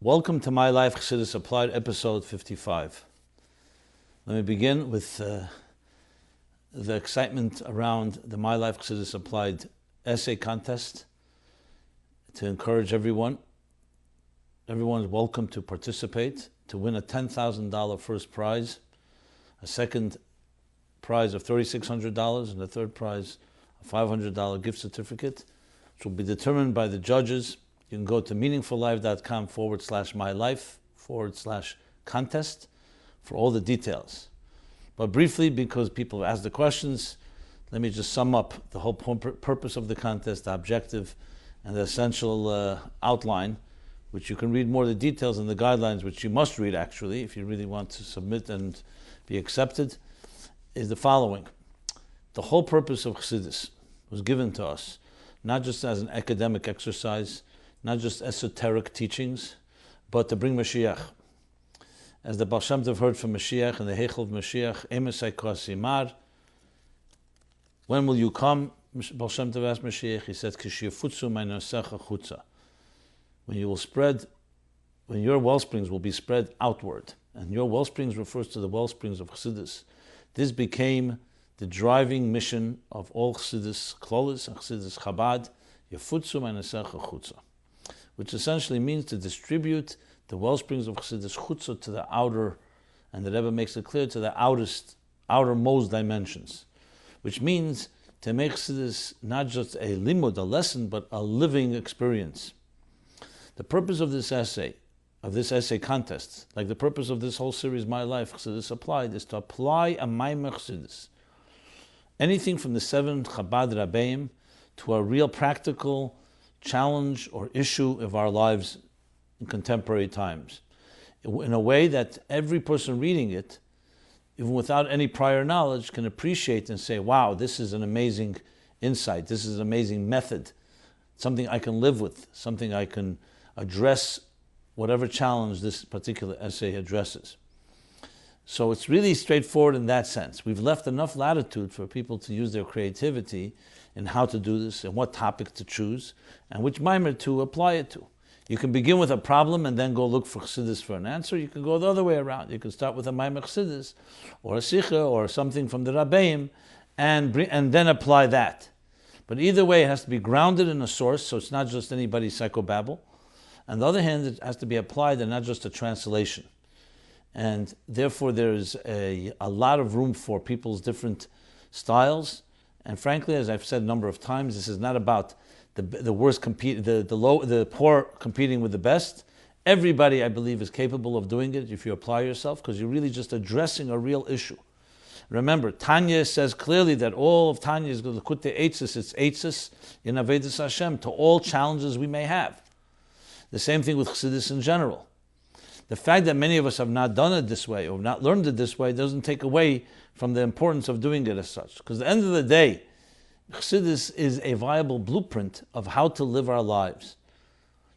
Welcome to MyLife, Chassidus Applied, episode 55. Let me begin with the excitement around the MyLife, Chassidus Applied essay contest to encourage everyone. Everyone is welcome to participate, to win a $10,000 first prize, a second prize of $3,600, and a third prize, a $500 gift certificate, which will be determined by the judges. You can go to meaningfullife.com/MyLife/contest for all the details. But briefly, because people have asked the questions, let me just sum up the whole purpose of the contest, the objective, and the essential outline, which you can read more of the details in the guidelines, which you must read actually, if you really want to submit and be accepted, is the following. The whole purpose of Chassidus was given to us, not just as an academic exercise, not just esoteric teachings, but to bring Mashiach. As the Baal Shem Tov heard from Mashiach in the Heichel of Mashiach, Emesai Kosimar, when will you come? Baal Shem Tov asked Mashiach, he said, Kishiyafutsu ma'nosecha chutza. When you will spread, when your wellsprings will be spread outward, and your wellsprings refers to the wellsprings of Chassidus. This became the driving mission of all Chassidus Klolis and Chassidus Chabad, Yafutsu ma'nosecha chutza, which essentially means to distribute the wellsprings of Chassidus chutza to the outer, and the Rebbe makes it clear, to the outermost dimensions, which means to make Chassidus not just a limud, a lesson, but a living experience. The purpose of this essay contest, like the purpose of this whole series, MyLife, Chassidus Applied, is to apply a maimer Chassidus. Anything from the 7 Chabad Rabbeim to a real practical challenge or issue of our lives in contemporary times, in a way that every person reading it, even without any prior knowledge, can appreciate and say, wow, this is an amazing insight, this is an amazing method, something I can live with, something I can address whatever challenge this particular essay addresses. So it's really straightforward in that sense. We've left enough latitude for people to use their creativity in how to do this and what topic to choose and which mimer to apply it to. You can begin with a problem and then go look for Chassidus for an answer. You can go the other way around. You can start with a mimer Chassidus or a sikha or something from the Rabbeim and then apply that. But either way, it has to be grounded in a source, so it's not just anybody's psychobabble. On the other hand, it has to be applied and not just a translation. And therefore, there's a lot of room for people's different styles. And frankly, as I've said a number of times, this is not about the worst the poor competing with the best. Everybody, I believe, is capable of doing it if you apply yourself, because you're really just addressing a real issue. Remember, Tanya says clearly that all of Tanya is l'kutei eitzes, it's eitzes in Avedis Hashem, to all challenges we may have. The same thing with Chassidus in general. The fact that many of us have not done it this way or not learned it this way doesn't take away from the importance of doing it as such. Because at the end of the day, Chassidus is a viable blueprint of how to live our lives.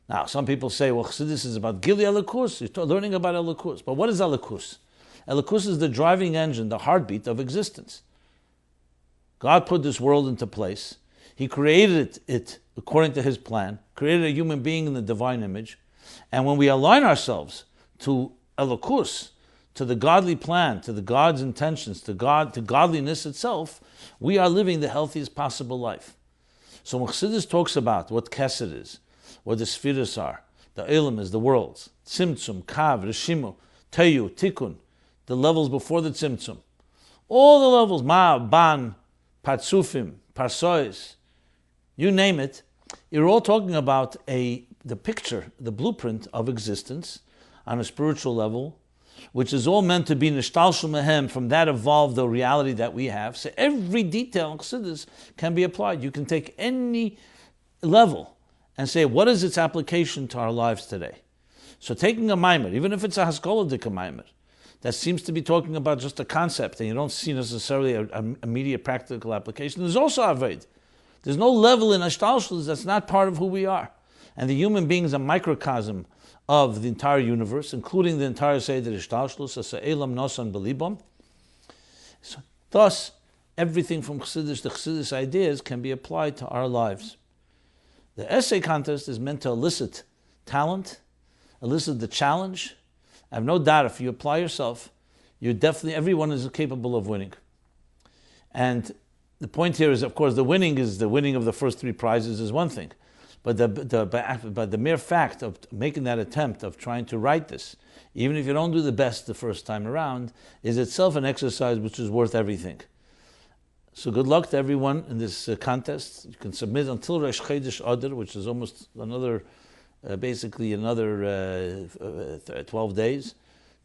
Now, some people say, well, Chassidus is about Gili Elikus, you're learning about Elikus. But what is Elikus? Elikus is the driving engine, the heartbeat of existence. God put this world into place. He created it according to His plan, created a human being in the divine image. And when we align ourselves to Elikus, to the godly plan, to the God's intentions, to godliness itself, we are living the healthiest possible life. So when Chassidus talks about what Kesed is, what the Spheres are, the Elam is the worlds, Tzimtzum, Kav, Rishimu, Teyu, Tikkun, the levels before the Tzimtzum, all the levels, Ma, Ban, Patsufim, Parsois, you name it, you're all talking about the picture, the blueprint of existence on a spiritual level, which is all meant to be nishtalshul mehem, from that evolved the reality that we have. So every detail in Chassidus can be applied. You can take any level and say, what is its application to our lives today? So taking a maimer, even if it's a haskoladik maimer, that seems to be talking about just a concept and you don't see necessarily an immediate practical application, there's also aved. There's no level in ashtalshus that's not part of who we are. And the human being is a microcosm of the entire universe, including the entire Seder Ishtalshlus, as Elam Nosan Belibam. So, thus, everything from Chassidus to Chassidus ideas can be applied to our lives. The essay contest is meant to elicit talent elicited the challenge. I have no doubt if you apply yourself, everyone is capable of winning. And the point here is, of course, the winning of the first 3 prizes is one thing. But the mere fact of making that attempt of trying to write this, even if you don't do the best the first time around, is itself an exercise which is worth everything. So good luck to everyone in this contest. You can submit until Rosh Chodesh Adar, which is almost another 12 days.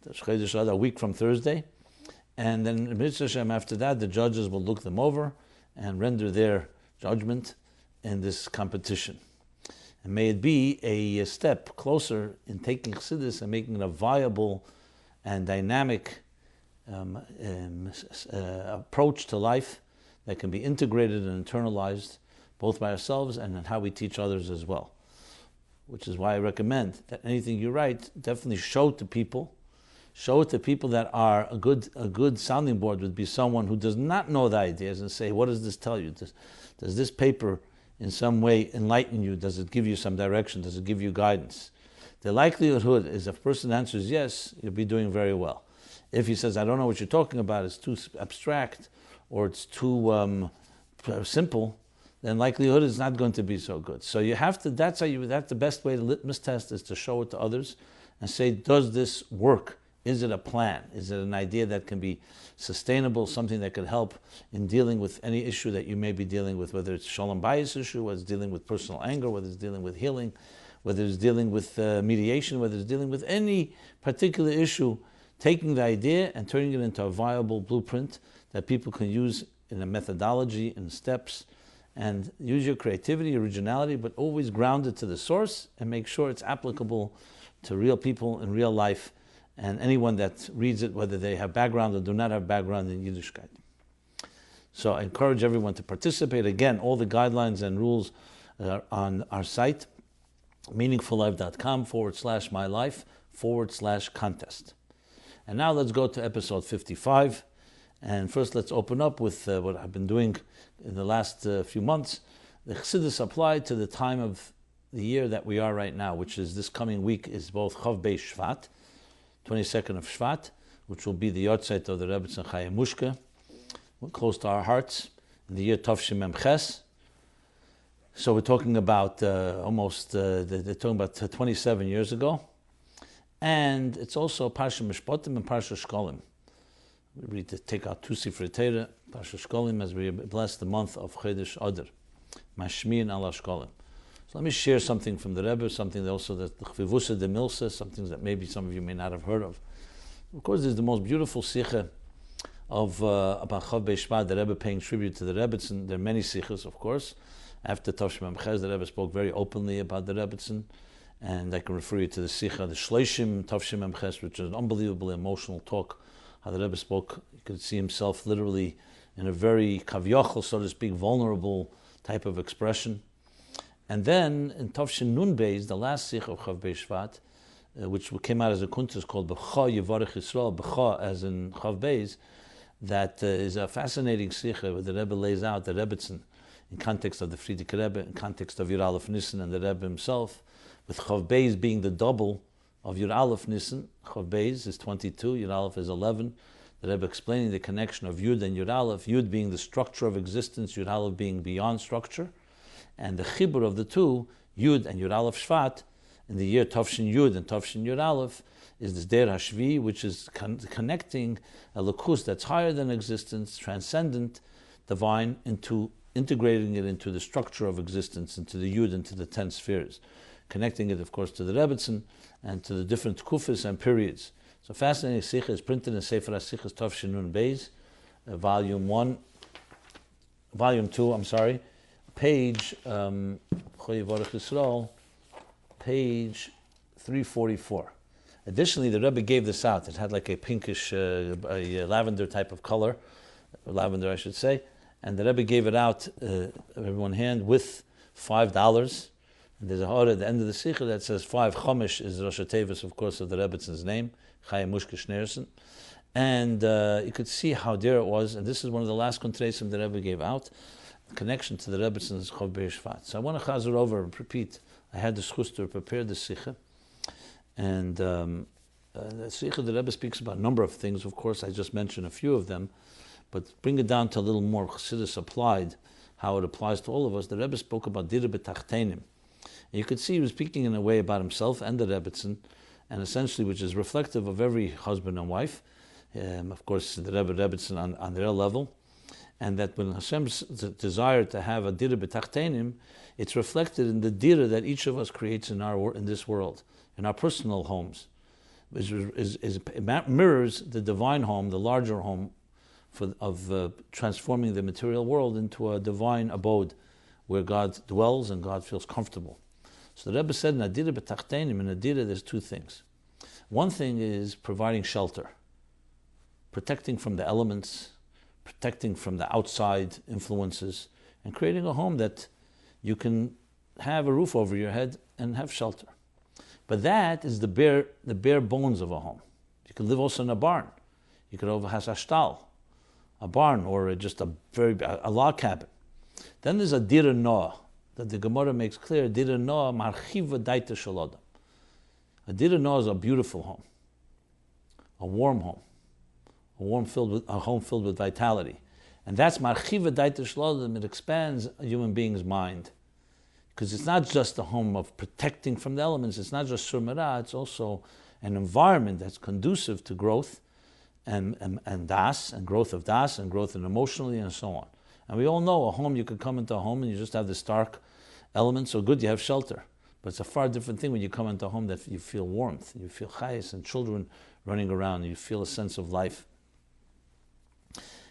Rosh Chodesh Adar, a week from Thursday. And then Mitzvah Hashem, after that, the judges will look them over and render their judgment in this competition. And may it be a step closer in taking Chassidus and making it a viable and dynamic approach to life that can be integrated and internalized both by ourselves and in how we teach others as well. Which is why I recommend that anything you write, definitely show it to people. Show it to people that are a good sounding board would be someone who does not know the ideas and say, what does this tell you? Does this paper in some way enlighten you? Does it give you some direction? Does it give you guidance? The likelihood is if a person answers yes, you'll be doing very well. If he says, I don't know what you're talking about, it's too abstract or it's too simple, then likelihood is not going to be so good. So you have to, that's the best way to litmus test is to show it to others and say, does this work? Is it a plan? Is it an idea that can be sustainable, something that could help in dealing with any issue that you may be dealing with, whether it's shalom bayis issue, whether it's dealing with personal anger, whether it's dealing with healing, whether it's dealing with mediation, whether it's dealing with any particular issue, taking the idea and turning it into a viable blueprint that people can use in a methodology, in steps, and use your creativity, originality, but always ground it to the source and make sure it's applicable to real people in real life and anyone that reads it, whether they have background or do not have background in Yiddishkeit. So I encourage everyone to participate. Again, all the guidelines and rules are on our site, meaningfullife.com/MyLife/contest. And now let's go to episode 55. And first let's open up with what I've been doing in the last few months. The Chassidus Applied to the time of the year that we are right now, which is this coming week, is both Chof Beis Shvat, 22nd of Shvat, which will be the yahrzeit of the Rebbetzin Chaim Mushka, close to our hearts, in the year Tavshim Mem Ches. So we're talking about they're talking about 27 years ago. And it's also Parsha Mishpatim and Parsha Shekalim. We read to take out 2 Sifrei Torah, Parsha Shekalim, as we bless the month of Chodesh Adar, Mashmiin ala Shekalim. So let me share something from the Rebbe, something also that the Chvivusa de Milsa, something that maybe some of you may not have heard of. Of course, there's the most beautiful sikha of about Chof Beis Shvat, the Rebbe paying tribute to the Rebbetzin. There are many sikhas, of course. After Tavshim Mem Ches, the Rebbe spoke very openly about the Rebbetzin, and I can refer you to the sikha, the Shleishim Tavshim Mem Ches, which is an unbelievably emotional talk. How the Rebbe spoke, you could see himself literally in a very kavyochel, so to speak, vulnerable type of expression. And then in Tavshin Nun Beis, the last sikh of Chof Beis Shvat, which came out as a kuntus called Bracha Yivarech Yisrael, Bracha as in Chof Beis, that is a fascinating sikh where the Rebbe lays out the Rebbetzin in context of the Frierdiker Rebbe, in context of Yud Aleph Nissen and the Rebbe himself, with Chof Beis being the double of Yud Aleph Nissen. Chof Beis is 22, Yud Aleph is 11. The Rebbe explaining the connection of Yud and Yud Aleph, Yud being the structure of existence, Yud Aleph being beyond structure. And the chibur of the two, Yud and Yud Aleph Shvat, in the year Tavshin Yud and Tavshin Yud Aleph, is this Der Hashvi, which is connecting a lakus that's higher than existence, transcendent, divine, into integrating it into the structure of existence, into the Yud, into the 10 spheres, connecting it, of course, to the Rebbetzin and to the different kufis and periods. So fascinating sikha is printed in Sefer HaSichas Tavshin Nun Beis, volume 2, page page 344. Additionally, the Rebbe gave this out. It had like a pinkish, a lavender type of color, lavender I should say, and the Rebbe gave it out, everyone hand, with $5. And there's a hod at the end of the sikha that says 5 chomish is Rosh Tevis, of course, of the Rebbetzин's name, Chaim Mushka Schneerson. And you could see how dear it was, and this is one of the last kontresim the Rebbe gave out, connection to the Rebbetzin's Chof Beis Shvat. So I want to chazer over and repeat. I had the schus to prepare the sikha, And the Sikha, the Rebbe speaks about a number of things. Of course, I just mentioned a few of them, but bring it down to a little more Chassidus Applied, how it applies to all of us. The Rebbe spoke about Dira B'Tachtenim. You could see he was speaking in a way about himself and the Rebbetzin, and essentially which is reflective of every husband and wife. Of course, the Rebbetzin on their level. And that when Hashem's desire to have a Dira B'Tachtenim, it's reflected in the Dira that each of us creates in this world, in our personal homes. It mirrors the divine home, the larger home, of transforming the material world into a divine abode where God dwells and God feels comfortable. So the Rebbe said in Adira B'Tachtenim, in Adira there's two things. One thing is providing shelter, protecting from the elements, protecting from the outside influences, and creating a home that you can have a roof over your head and have shelter. But that is the bare bones of a home. You could live also in a barn. You could have a shtal, a barn, or just a log cabin. Then there's a dira noah that the Gemara makes clear. Dira noah marchiva daita shalodam. A dira noah is a beautiful home, a warm home, a home filled with vitality, and that's marchiva daita shalodam. It expands a human being's mind, because it's not just a home of protecting from the elements. It's not just surmara. It's also an environment that's conducive to growth and das, and growth of das, and growth in emotionally, and so on. And we all know a home, you could come into a home and you just have the stark elements, so good, you have shelter. But it's a far different thing when you come into a home that you feel warmth, you feel chayes and children running around, you feel a sense of life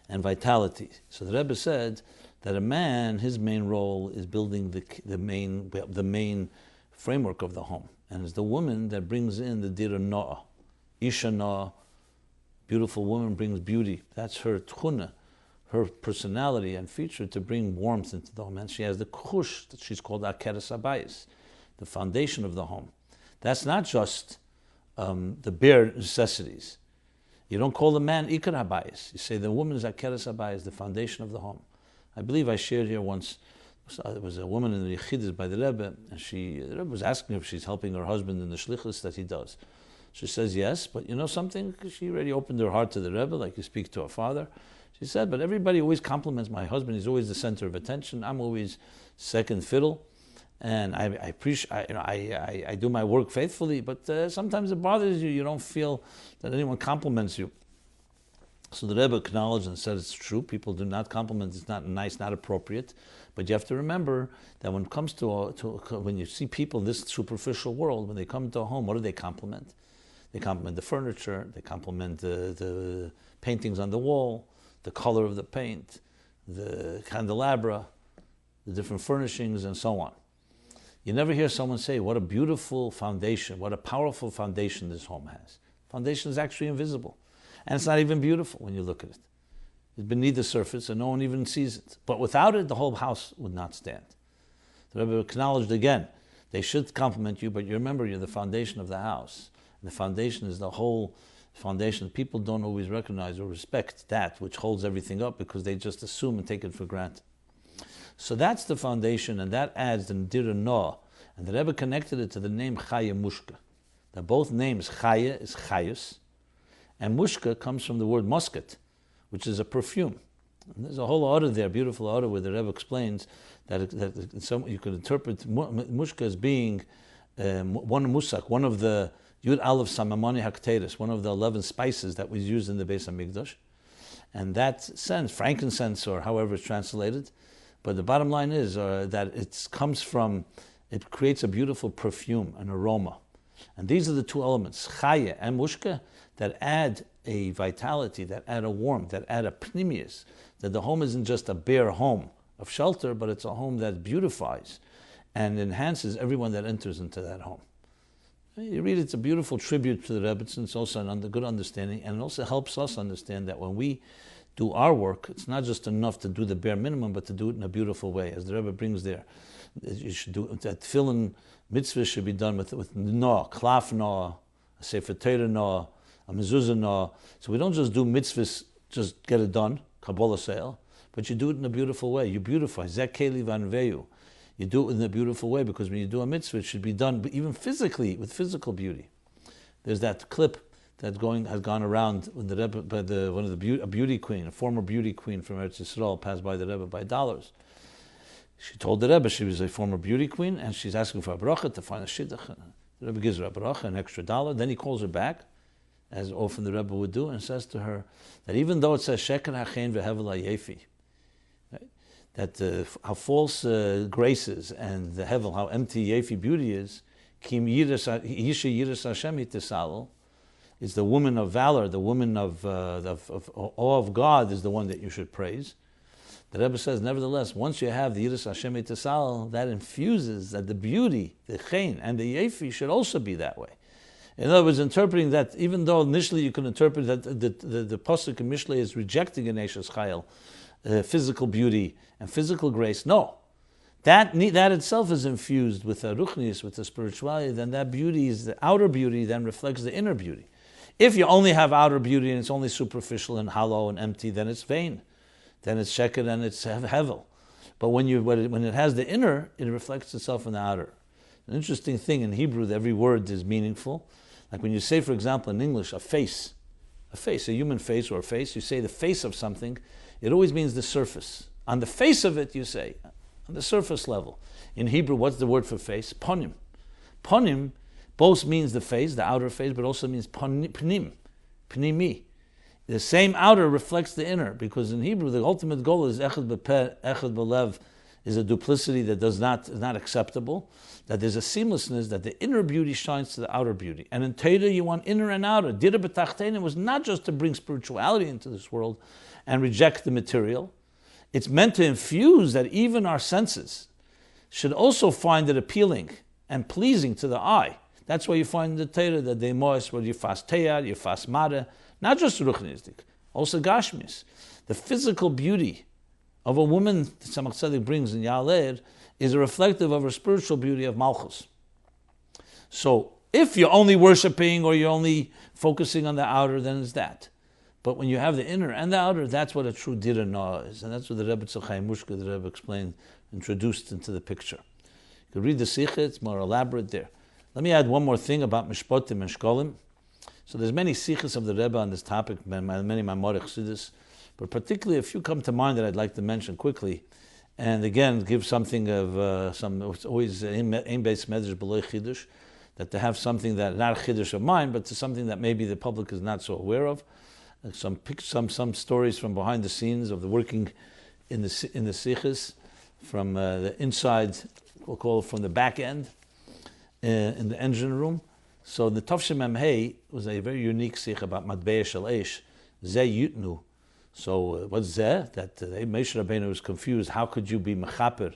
and vitality. So the Rebbe said that a man, his main role is building the main framework of the home. And it's the woman that brings in the dira noah, isha noah. Beautiful woman brings beauty. That's her tchuna, her personality and feature to bring warmth into the home. And she has the kush that she's called akeres habayis, the foundation of the home. That's not just the bare necessities. You don't call the man ikar habayis. You say the woman is akeres habayis, the foundation of the home. I believe I shared here once, there was a woman in the Yechidus by the Rebbe, and the Rebbe was asking her if she's helping her husband in the shlichus that he does. She says yes, but you know something? She already opened her heart to the Rebbe, like you speak to a father. She said, but everybody always compliments my husband. He's always the center of attention. I'm always second fiddle, and I appreciate. I do my work faithfully, but sometimes it bothers you. You don't feel that anyone compliments you. So the Rebbe acknowledged and said it's true. People do not compliment. It's not nice, not appropriate. But you have to remember that when it comes to when you see people in this superficial world, when they come into a home, what do they compliment? They compliment the furniture, they compliment the paintings on the wall, the color of the paint, the candelabra, the different furnishings, and so on. You never hear someone say, what a beautiful foundation, what a powerful foundation this home has. Foundation is actually invisible. And it's not even beautiful when you look at it. It's beneath the surface and no one even sees it. But without it, the whole house would not stand. The Rebbe acknowledged again, they should compliment you, but you remember you're the foundation of the house. The foundation is the whole foundation. People don't always recognize or respect that which holds everything up because they just assume and take it for granted. So that's the foundation, and that adds the Dira Noah. And the Rebbe connected it to the name Chaya Mushka. That both names, Chaya is Chayus, and Mushka comes from the word musket, which is a perfume. And there's a whole order there, beautiful order, where the Rebbe explains that you could interpret Mushka as being one musak, one of the Yud Aleph Samamani Hakteris, one of the 11 spices that was used in the Beis HaMikdash. And that sense, frankincense, or however it's translated, but the bottom line is that it creates a beautiful perfume, an aroma. And these are the two elements, Chaya and Mushka, that add a vitality, that add a warmth, that add a pnimius, that the home isn't just a bare home of shelter, but it's a home that beautifies and enhances everyone that enters into that home. You read, it's a beautiful tribute to the Rebbe. It's also a good understanding, and it also helps us understand that when we do our work, it's not just enough to do the bare minimum, but to do it in a beautiful way. As the Rebbe brings there, you should do that. Tefillin mitzvah should be done with noah, klaf noah, a sefer Torah noah, a mezuzah noah. So we don't just do mitzvahs, just get it done, Kabbalah sale, but you do it in a beautiful way. You beautify. Zek keli vanveyu. You do it in a beautiful way, because when you do a mitzvah, it should be done even physically, with physical beauty. There's that clip that has gone around when the Rebbe, by a beauty queen, a former beauty queen from Eretz Yisrael, passed by the Rebbe by dollars. She told the Rebbe she was a former beauty queen, and she's asking for a bracha to find a shidduch. The Rebbe gives her a bracha, an extra $1. Then he calls her back, as often the Rebbe would do, and says to her that even though it says sheker hachein vehevel hayefi, that how false graces and the hevel, how empty yefi beauty is, kim yisha yiras Hashem yitisal, is the woman of valor, the woman of awe of God is the one that you should praise. The Rebbe says, nevertheless, once you have the Yiras Hashem Yitasal, that infuses that the beauty, the chen, and the yefi should also be that way. In other words, interpreting that, even though initially you can interpret that the Pasuk in Mishlei is rejecting an Eishes Chayil, physical beauty and physical grace, no. That itself is infused with a ruchnius, with a spirituality, then that beauty is the outer beauty, then reflects the inner beauty. If you only have outer beauty and it's only superficial and hollow and empty, then it's vain. Then it's sheker and it's hevel. But when it has the inner, it reflects itself in the outer. An interesting thing in Hebrew, that every word is meaningful. Like when you say, for example, in English, a human face or a face, you say the face of something, it always means the surface. On the face of it, you say, on the surface level. In Hebrew, what's the word for face? Ponim. Ponim both means the face, the outer face, but also means pnim, pnimi. The same outer reflects the inner, because in Hebrew the ultimate goal is echad b'peh, echad b'lev, is a duplicity that is not acceptable, that there's a seamlessness, that the inner beauty shines to the outer beauty. And in Torah you want inner and outer. Dira b'tachtein was not just to bring spirituality into this world and reject the material. It's meant to infuse that even our senses should also find it appealing and pleasing to the eye. That's why you find in the Torah that they moist, where you fast teyar, you fast mare, not just ruchnistic, also gashmis. The physical beauty of a woman that Tzemach Tzedek brings in Ya'aleh is a reflective of her spiritual beauty of Malchus. So if you're only worshipping or you're only focusing on the outer, then it's that. But when you have the inner and the outer, that's what a true Dira Noah is. And that's what the Rebbe Tzachai Mushka, the Rebbe explained, introduced into the picture. You can read the Sikha, it's more elaborate there. Let me add one more thing about Mishpatim and Shekalim. So there's many Sikhs of the Rebbe on this topic, many Maimonic Chassidus, but particularly a few come to mind that I'd like to mention quickly, and again give something of it's always aim-based medrash below chiddush, that to have something that not chiddush of mine, but to something that maybe the public is not so aware of. Some stories from behind the scenes of the working in the Sikhs, from the inside, we'll call it from the back end, in the engine room. So the Tavshim Memhei was a very unique sikh about Matbeya Shel Eish, Zeh Yutnu. So what's Zeh? That Moshe Rabbeinu was confused. How could you be mechaper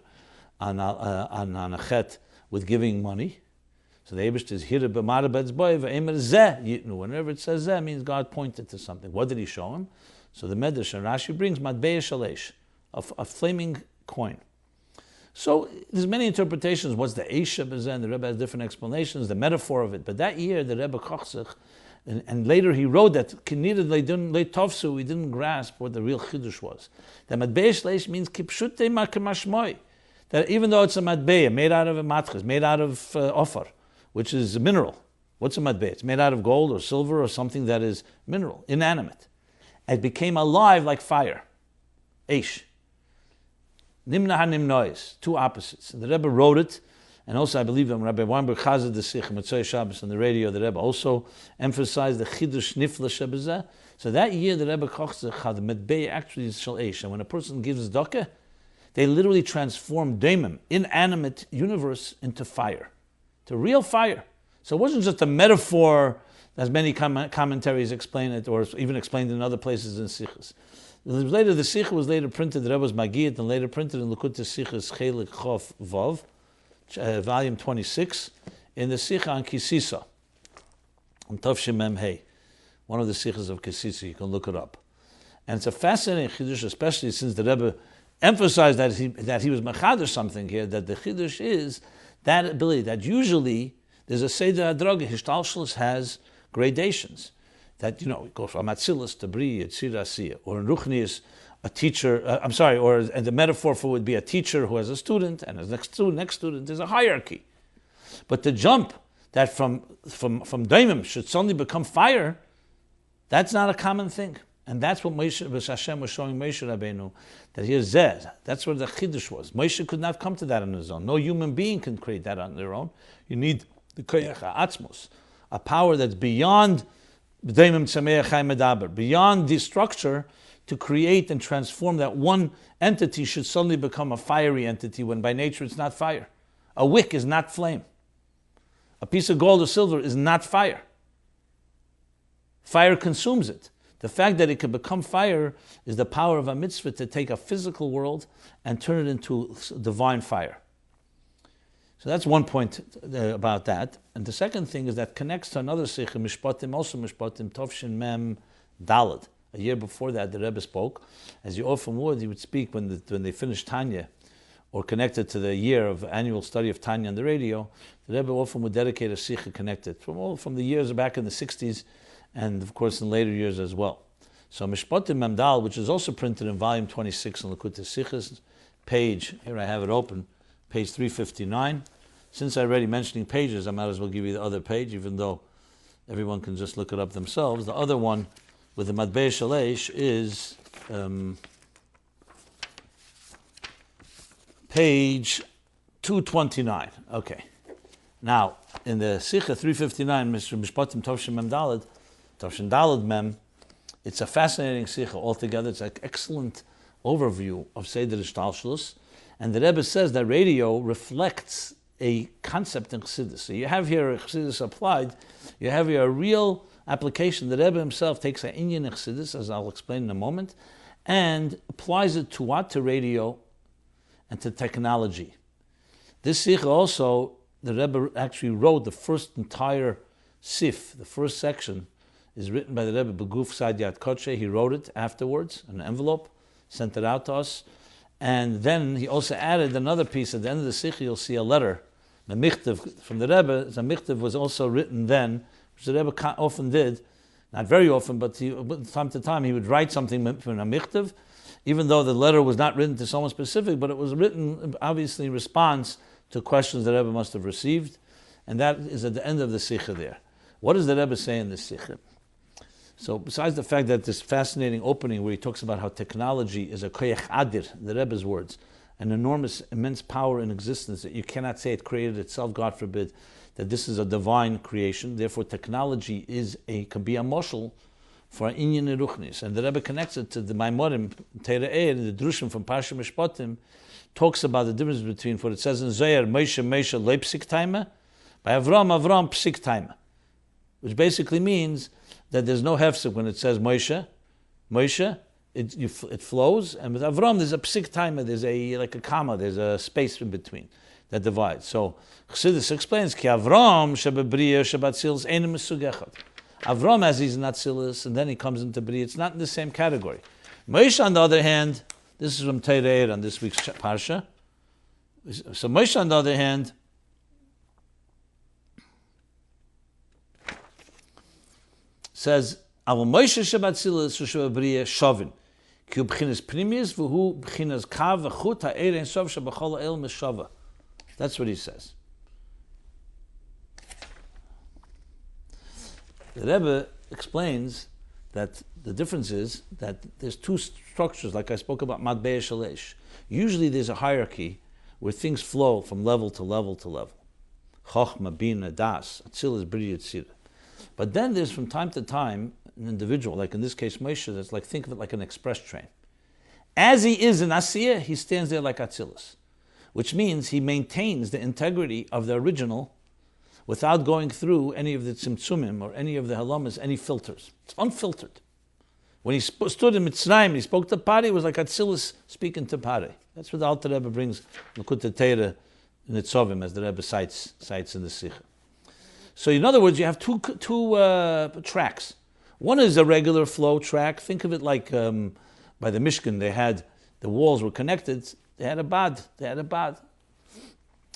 on a chet with giving money? So the Eibush is Hira b'mara betzboy v'emer Zeh Yutnu. Whenever it says Zeh, it means God pointed to something. What did he show him? So the Medrash and Rashi brings Matbeya Shel Eish, a flaming coin. So there's many interpretations. What's the Eisha B'zeh? The Rebbe has different explanations, the metaphor of it. But that year, the Rebbe Kochzich, and later he wrote that we didn't grasp what the real Chiddush was. That Matbeya Shleish means Kipshute Makemashmoy. That even though it's a Matbeya, made out of a matches, made out of offer, which is a mineral. What's a Matbeya? It's made out of gold or silver or something that is mineral, inanimate. It became alive like fire. Eish. Nimna ha-nimnois, two opposites. And the Rebbe wrote it, and also I believe when Rabbi Weinberg Chazed the Sikh, Motzei Shabbos on the radio, the Rebbe also emphasized the Chidush Nifla Shebezeh. So that year the Rebbe Kochzech had the Medbei actually is Shal Eish. And when a person gives Daka, they literally transform Daimim, inanimate universe, into fire, to real fire. So it wasn't just a metaphor, as many commentaries explain it, or even explained in other places in Sikhs. Later, the Sikha was later printed, the Rebbe's Magiyat, and later printed in Likutei Sikhas Chelik Chof Vav, volume 26, in the Sikha on Kisisa, on Tavshim Mem Hey, one of the Sikhas of Kisisa, you can look it up. And it's a fascinating Chiddush, especially since the Rebbe emphasized that he was Machadish something here, that the Chiddush is that ability, that usually there's a Seder Hadraga, Hishtalshalos has gradations. That, it goes from Atzilus to Bri, Yetzirah, Asiyah. Or in Ruchnius, a teacher, and the metaphor for would be a teacher who has a student, and his next student, there's a hierarchy. But the jump that from daimim should suddenly become fire, that's not a common thing. And that's what Hashem was showing Moshe Rabbeinu, that here's Zed. That's where the Chiddush was. Moshe could not come to that on his own. No human being can create that on their own. You need the Koyach HaAtzmos, a power that's beyond beyond the structure, to create and transform that one entity should suddenly become a fiery entity when by nature it's not fire. A wick is not flame. A piece of gold or silver is not fire. Fire consumes it. The fact that it can become fire is the power of a mitzvah to take a physical world and turn it into divine fire. So that's one point about that. And the second thing is that connects to another sikh, Mishpatim, also Mishpatim, Tovshin Mem Dalad. A year before that, the Rebbe spoke. As you often would, he would speak when they finished Tanya, or connected to the year of annual study of Tanya on the radio. The Rebbe often would dedicate a sikha connected from the years back in the 60s, and of course in later years as well. So Mishpatim Memdal, which is also printed in volume 26 in Likutei Sichos, page, here I have it open, page 359. Since I'm already mentioning pages, I might as well give you the other page, even though everyone can just look it up themselves. The other one with the Matbei Shalesh is page 229. Okay. Now, in the Sikha 359, Mr. Mishpatim Tovshin Mem Dalad, Tovshin Dalad Mem, it's a fascinating Sikha altogether. It's an excellent overview of Seder Ishtalshlus. And the Rebbe says that radio reflects a concept in Chassidus. So you have here Chassidus Applied, you have here a real application. The Rebbe himself takes an Indian Chassidus, as I'll explain in a moment, and applies it to what? To radio and to technology. This Sikha also, the Rebbe actually wrote the first entire Sif, the first section, is written by the Rebbe Beguf Sad Yad Kodshe. He wrote it afterwards, an envelope, sent it out to us. And then he also added another piece. At the end of the Sikha, you'll see a letter, a michtav from the Rebbe. The michtav was also written then, which the Rebbe often did, not very often, but time to time he would write something from a michtav, even though the letter was not written to someone specific, but it was written obviously in response to questions the Rebbe must have received. And that is at the end of the Sikha there. What does the Rebbe say in this Sikha? So besides the fact that this fascinating opening where he talks about how technology is a koyach adir, the Rebbe's words, an enormous, immense power in existence that you cannot say it created itself, God forbid, that this is a divine creation. Therefore technology can be a moshel for an inyan eruchnis. And the Rebbe connects it to the Maimorim, Teira Eir, the Drushim from Parsha Mishpatim, talks about the difference between what it says in Zohar, Moshe leipsik taima, by Avram psik taima, which basically means that there's no hefsek when it says Moshe, it flows, and with Avram there's a psik taima, there's like a comma, there's a space in between that divides. So Chassidus explains, Ki Avram shebebriya shebatzilus einu misug echad. Avram, as he's not Atzilus, and then he comes into Bria, it's not in the same category. Moshe, on the other hand, this is from Teirei on this week's Parsha. So Moshe, on the other hand, says, Aval Moshe shebatzilus shebebriya shovin. Ki hu b'chinas primius v'hu b'chinas kav v'chut ha'er ein sov shebachol ha'el meshava. That's what he says. The Rebbe explains that the difference is that there's two structures, like I spoke about Matbei Shalesh. Usually there's a hierarchy where things flow from level to level to level. Chochma, Bina, Das, Atzilus, Bria, Tzira. But then there's from time to time an individual, like in this case Moshe, that's like, think of it like an express train. As he is in Asiyah, he stands there like Atzilus, which means he maintains the integrity of the original without going through any of the tzimtzumim or any of the halamas, any filters. It's unfiltered. When he stood in Mitzrayim, he spoke to Pari, it was like Atzilus speaking to Pari. That's what the Alter Rebbe brings, L'kutei Teira in Nitzovim, as the Rebbe cites in the Sikha. So in other words, you have two tracks. One is a regular flow track. Think of it like by the Mishkan, the walls were connected, they had a bad.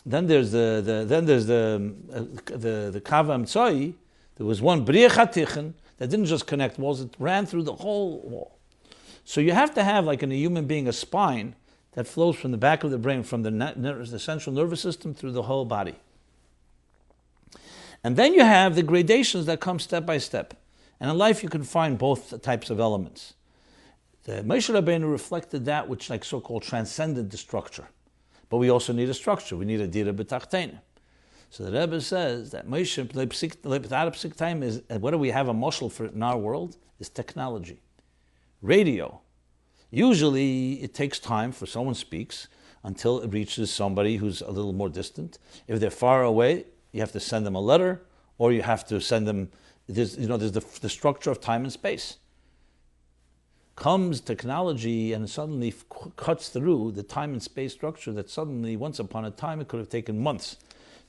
Then there's the Kava Amtsoi. There was one Bria Chatichen that didn't just connect walls, it ran through the whole wall. So you have to have, like in a human being, a spine that flows from the back of the brain, from the central nervous system through the whole body. And then you have the gradations that come step by step. And in life you can find both types of elements. The Moshe Rabbeinu reflected that which so-called transcended the structure. But we also need a structure. We need a dira b'tachtein. So the Rebbe says that Moshe Psiktaim is, what do we have a mashal for in our world? Is technology. Radio. Usually it takes time for someone speaks until it reaches somebody who's a little more distant. If they're far away, you have to send them a letter, or you have to send them, there's the structure of time and space. Comes technology and suddenly cuts through the time and space structure that suddenly, once upon a time, it could have taken months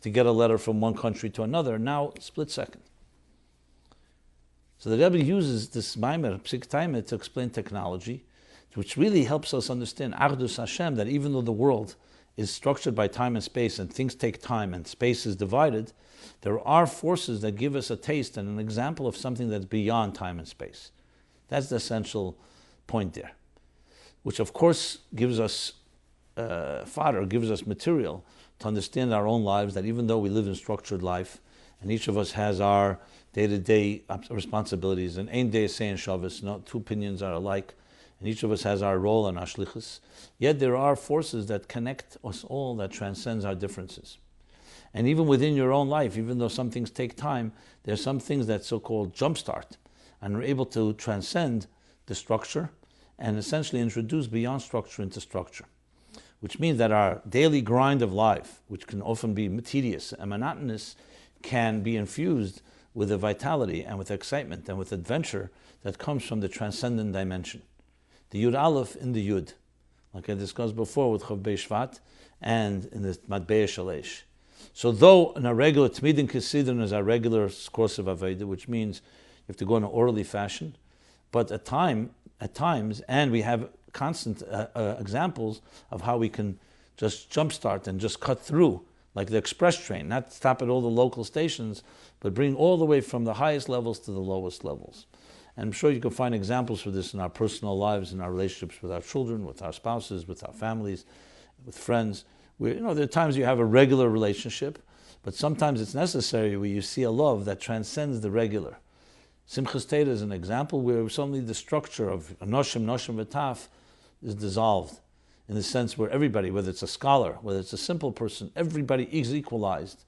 to get a letter from one country to another. Now, split second. So the Rebbe uses this Maimer, Psiktaim, to explain technology, which really helps us understand Achdus Hashem, that even though the world is structured by time and space and things take time and space is divided, there are forces that give us a taste and an example of something that's beyond time and space. That's the essential point there, which of course gives us fodder, gives us material to understand our own lives, that even though we live in structured life, and each of us has our day-to-day responsibilities, and ein day saying Shabbos, no two opinions are alike, and each of us has our role and our shlichus, yet there are forces that connect us all, that transcends our differences. And even within your own life, even though some things take time, there are some things that so-called jumpstart, and are able to transcend the structure, and essentially introduce beyond structure into structure. Which means that our daily grind of life, which can often be tedious and monotonous, can be infused with a vitality and with excitement and with adventure that comes from the transcendent dimension. The Yud Aleph in the Yud, like I discussed before with Chof Shvat and in the Matbeya Shalesh. So though in a regular Tmidin Chassidim is our regular course of Avodah, which means you have to go in an orderly fashion, but at times, and we have constant examples of how we can just jumpstart and just cut through, like the express train, not stop at all the local stations, but bring all the way from the highest levels to the lowest levels. And I'm sure you can find examples for this in our personal lives, in our relationships with our children, with our spouses, with our families, with friends. There are times you have a regular relationship, but sometimes it's necessary where you see a love that transcends the regular. Simchas Torah is an example where suddenly the structure of Noshim V'Taf is dissolved, in the sense where everybody, whether it's a scholar, whether it's a simple person, everybody is equalized,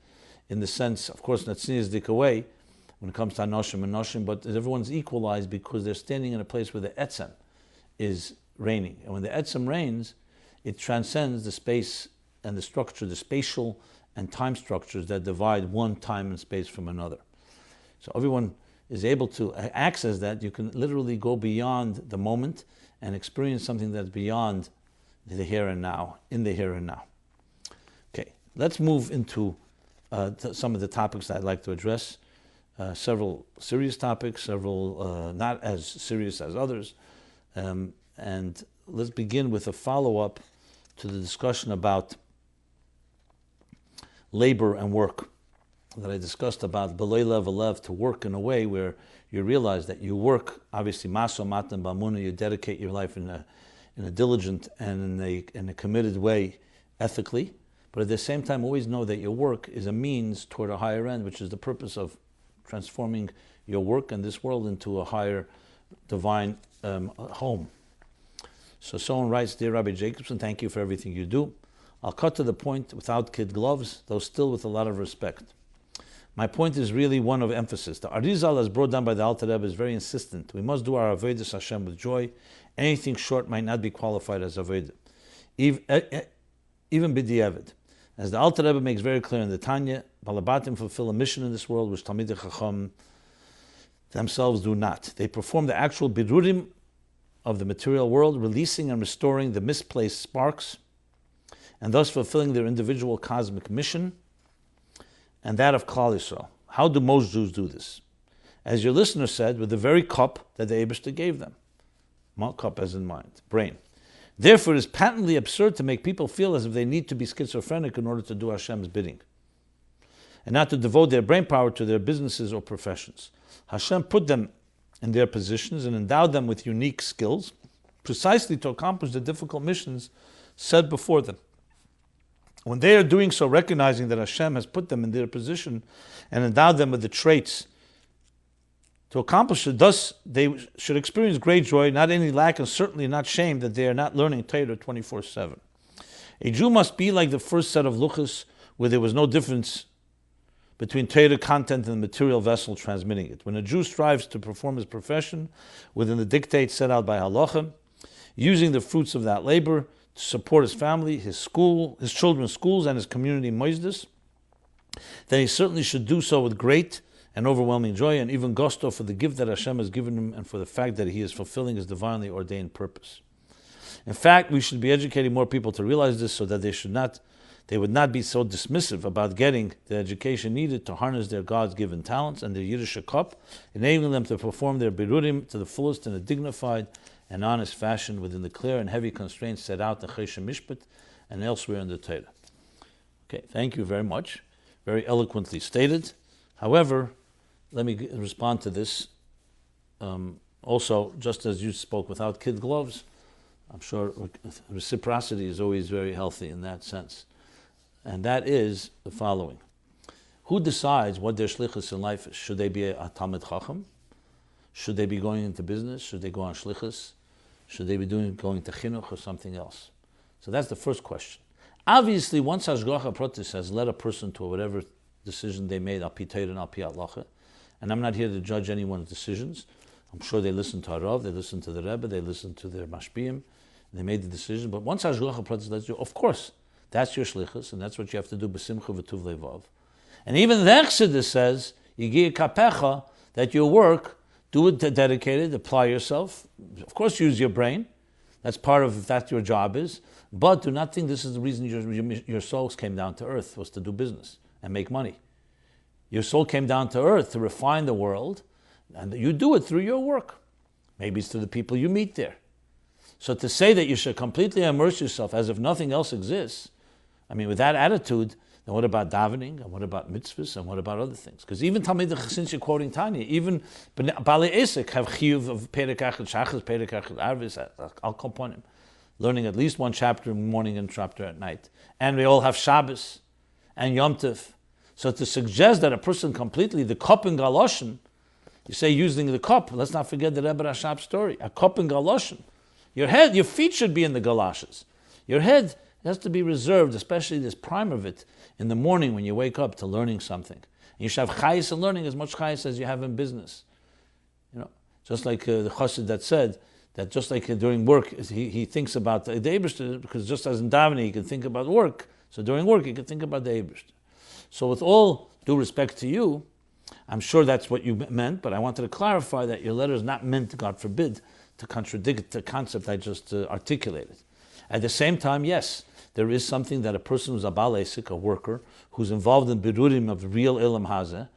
in the sense, of course, Natsini is dik away when it comes to Noshim and Noshim, but everyone's equalized because they're standing in a place where the Etzem is reigning. And when the Etzem reigns, it transcends the space and the structure, the spatial and time structures that divide one time and space from another. So everyone is able to access that. You can literally go beyond the moment and experience something that's beyond the here and now, in the here and now. Okay, let's move into some of the topics that I'd like to address. Several serious topics, several not as serious as others. And let's begin with a follow-up to the discussion about labor and work that I discussed about B'lei Lev Alev, to work in a way where you realize that you work, obviously, Maso Matan Bamuna, you dedicate your life in a diligent and in a committed way, ethically, but at the same time always know that your work is a means toward a higher end, which is the purpose of transforming your work and this world into a higher divine home. So someone writes, Dear Rabbi Jacobson, thank you for everything you do. I'll cut to the point without kid gloves, though still with a lot of respect. My point is really one of emphasis. The Arizal, as brought down by the Alter Rebbe, is very insistent. We must do our Avodas Hashem with joy. Anything short might not be qualified as Avodah, even B'diavad. As the Alter Rebbe makes very clear in the Tanya, Balabatim fulfill a mission in this world which Talmidei Chacham themselves do not. They perform the actual birurim of the material world, releasing and restoring the misplaced sparks, and thus fulfilling their individual cosmic mission, and that of Klal Yisrael. How do most Jews do this? As your listener said, with the very cup that the Eibishter gave them. Cup as in mind, brain. Therefore, it is patently absurd to make people feel as if they need to be schizophrenic in order to do Hashem's bidding, and not to devote their brain power to their businesses or professions. Hashem put them in their positions and endowed them with unique skills, precisely to accomplish the difficult missions set before them. When they are doing so, recognizing that Hashem has put them in their position and endowed them with the traits to accomplish it, thus they should experience great joy, not any lack and certainly not shame that they are not learning Torah 24/7. A Jew must be like the first set of luchos, where there was no difference between Torah content and the material vessel transmitting it. When a Jew strives to perform his profession within the dictates set out by halacha, using the fruits of that labor to support his family, his school, his children's schools, and his community moisdes, then he certainly should do so with great and overwhelming joy and even gusto for the gift that Hashem has given him and for the fact that he is fulfilling his divinely ordained purpose. In fact, we should be educating more people to realize this so that they would not be so dismissive about getting the education needed to harness their God-given talents and their Yiddish cup, enabling them to perform their birurim to the fullest in a dignified and honest fashion within the clear and heavy constraints set out in Chesed Mishpat and elsewhere in the Torah. Okay, thank you very much. Very eloquently stated. However, let me respond to this. Also, just as you spoke without kid gloves, I'm sure reciprocity is always very healthy in that sense. And that is the following. Who decides what their shlichus in life is? Should they be a Talmid Chacham? Should they be going into business? Should they go on shlichus? Should they be going to chinuch or something else? So that's the first question. Obviously, once Hashgacha Pratis has led a person to whatever decision they made, al pi Torah and al pi halacha, and I'm not here to judge anyone's decisions. I'm sure they listened to Harav, they listened to the Rebbe, they listened to their Mashpiyim, they made the decision. But once Hashgacha Pratis lets you, of course, that's your shlichus, and that's what you have to do, b'simcha v'tuv levav. And even the Chassidus says, Yigia kapecha, that your work, do it dedicated, apply yourself. Of course, use your brain. That's part of, if that's your job is. But do not think this is the reason your souls came down to earth, was to do business and make money. Your soul came down to earth to refine the world, and you do it through your work. Maybe it's through the people you meet there. So to say that you should completely immerse yourself as if nothing else exists, I mean, with that attitude, then what about davening, and what about mitzvahs, and what about other things? Because even Talmid since you're quoting Tanya, even Balei Esek have chiyuv of Perek Echad Shachas, Perek Echad Arvis, Al Komponim, learning at least one chapter in the morning and chapter at night. And we all have Shabbos and Yom Tov. So to suggest that a person completely, the cup in Galoshen, you say using the cup, let's not forget the Rebbe Rashab story, a cup in Galoshen. Your head, your feet should be in the galoshes. Your head has to be reserved, especially this prime of it, in the morning when you wake up to learning something. And you should have chayis in learning as much chayis as you have in business. You know, just like the chassid that said that just like during work, he thinks about the Eibishter, because just as in davening he can think about work, so during work he can think about the Eibishter. So with all due respect to you, I'm sure that's what you meant, but I wanted to clarify that your letter is not meant, God forbid, to contradict the concept I just articulated. At the same time, yes, there is something that a person who's a Baal Esek, a worker, who's involved in birurim of real Ilam Hazeh,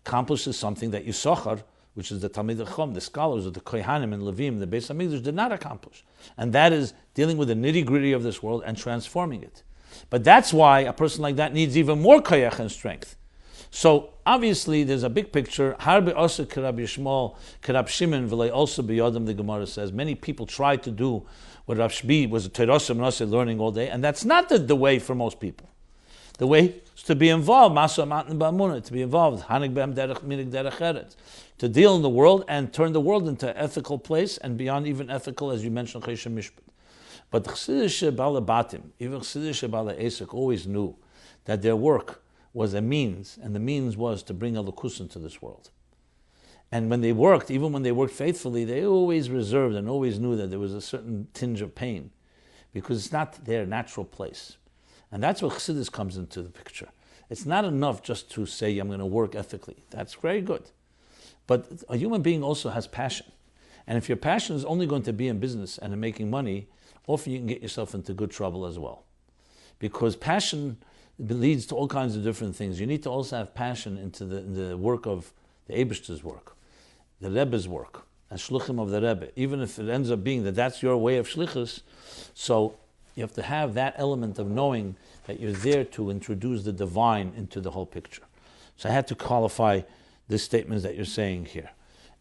accomplishes something that Yisachar, which is the Talmid Chacham, the scholars of the Kohanim and Levim, the Beis Hamikdash, did not accomplish. And that is dealing with the nitty-gritty of this world and transforming it. But that's why a person like that needs even more koyach and strength. So obviously there's a big picture. Harbe Osa Kerab Yishmael, Kerab Shimon, V'lei also b'yodam, the Gemara says. Many people try to do what Rav Shbi was a terrorism learning all day, and that's not the way for most people. The way is to be involved, Masa Matan Ba'amunah, to be involved, Hanig B'am Derech Minig Derech Eretz, to deal in the world and turn the world into an ethical place and beyond even ethical, as you mentioned, Chesed Mishpat. But the Chassidus Balabatim, even Chassidus Bala Esek, always knew that their work was a means, and the means was to bring a Lukus into this world. And when they worked, even when they worked faithfully, they always reserved and always knew that there was a certain tinge of pain, because it's not their natural place. And that's where Chassidus comes into the picture. It's not enough just to say, I'm going to work ethically. That's very good. But a human being also has passion. And if your passion is only going to be in business and in making money, often you can get yourself into good trouble as well. Because passion leads to all kinds of different things. You need to also have passion into the work of the Eibishter's work, the Rebbe's work, and shluchim of the Rebbe. Even if it ends up being that that's your way of shlichus, so you have to have that element of knowing that you're there to introduce the divine into the whole picture. So I had to qualify the statements that you're saying here.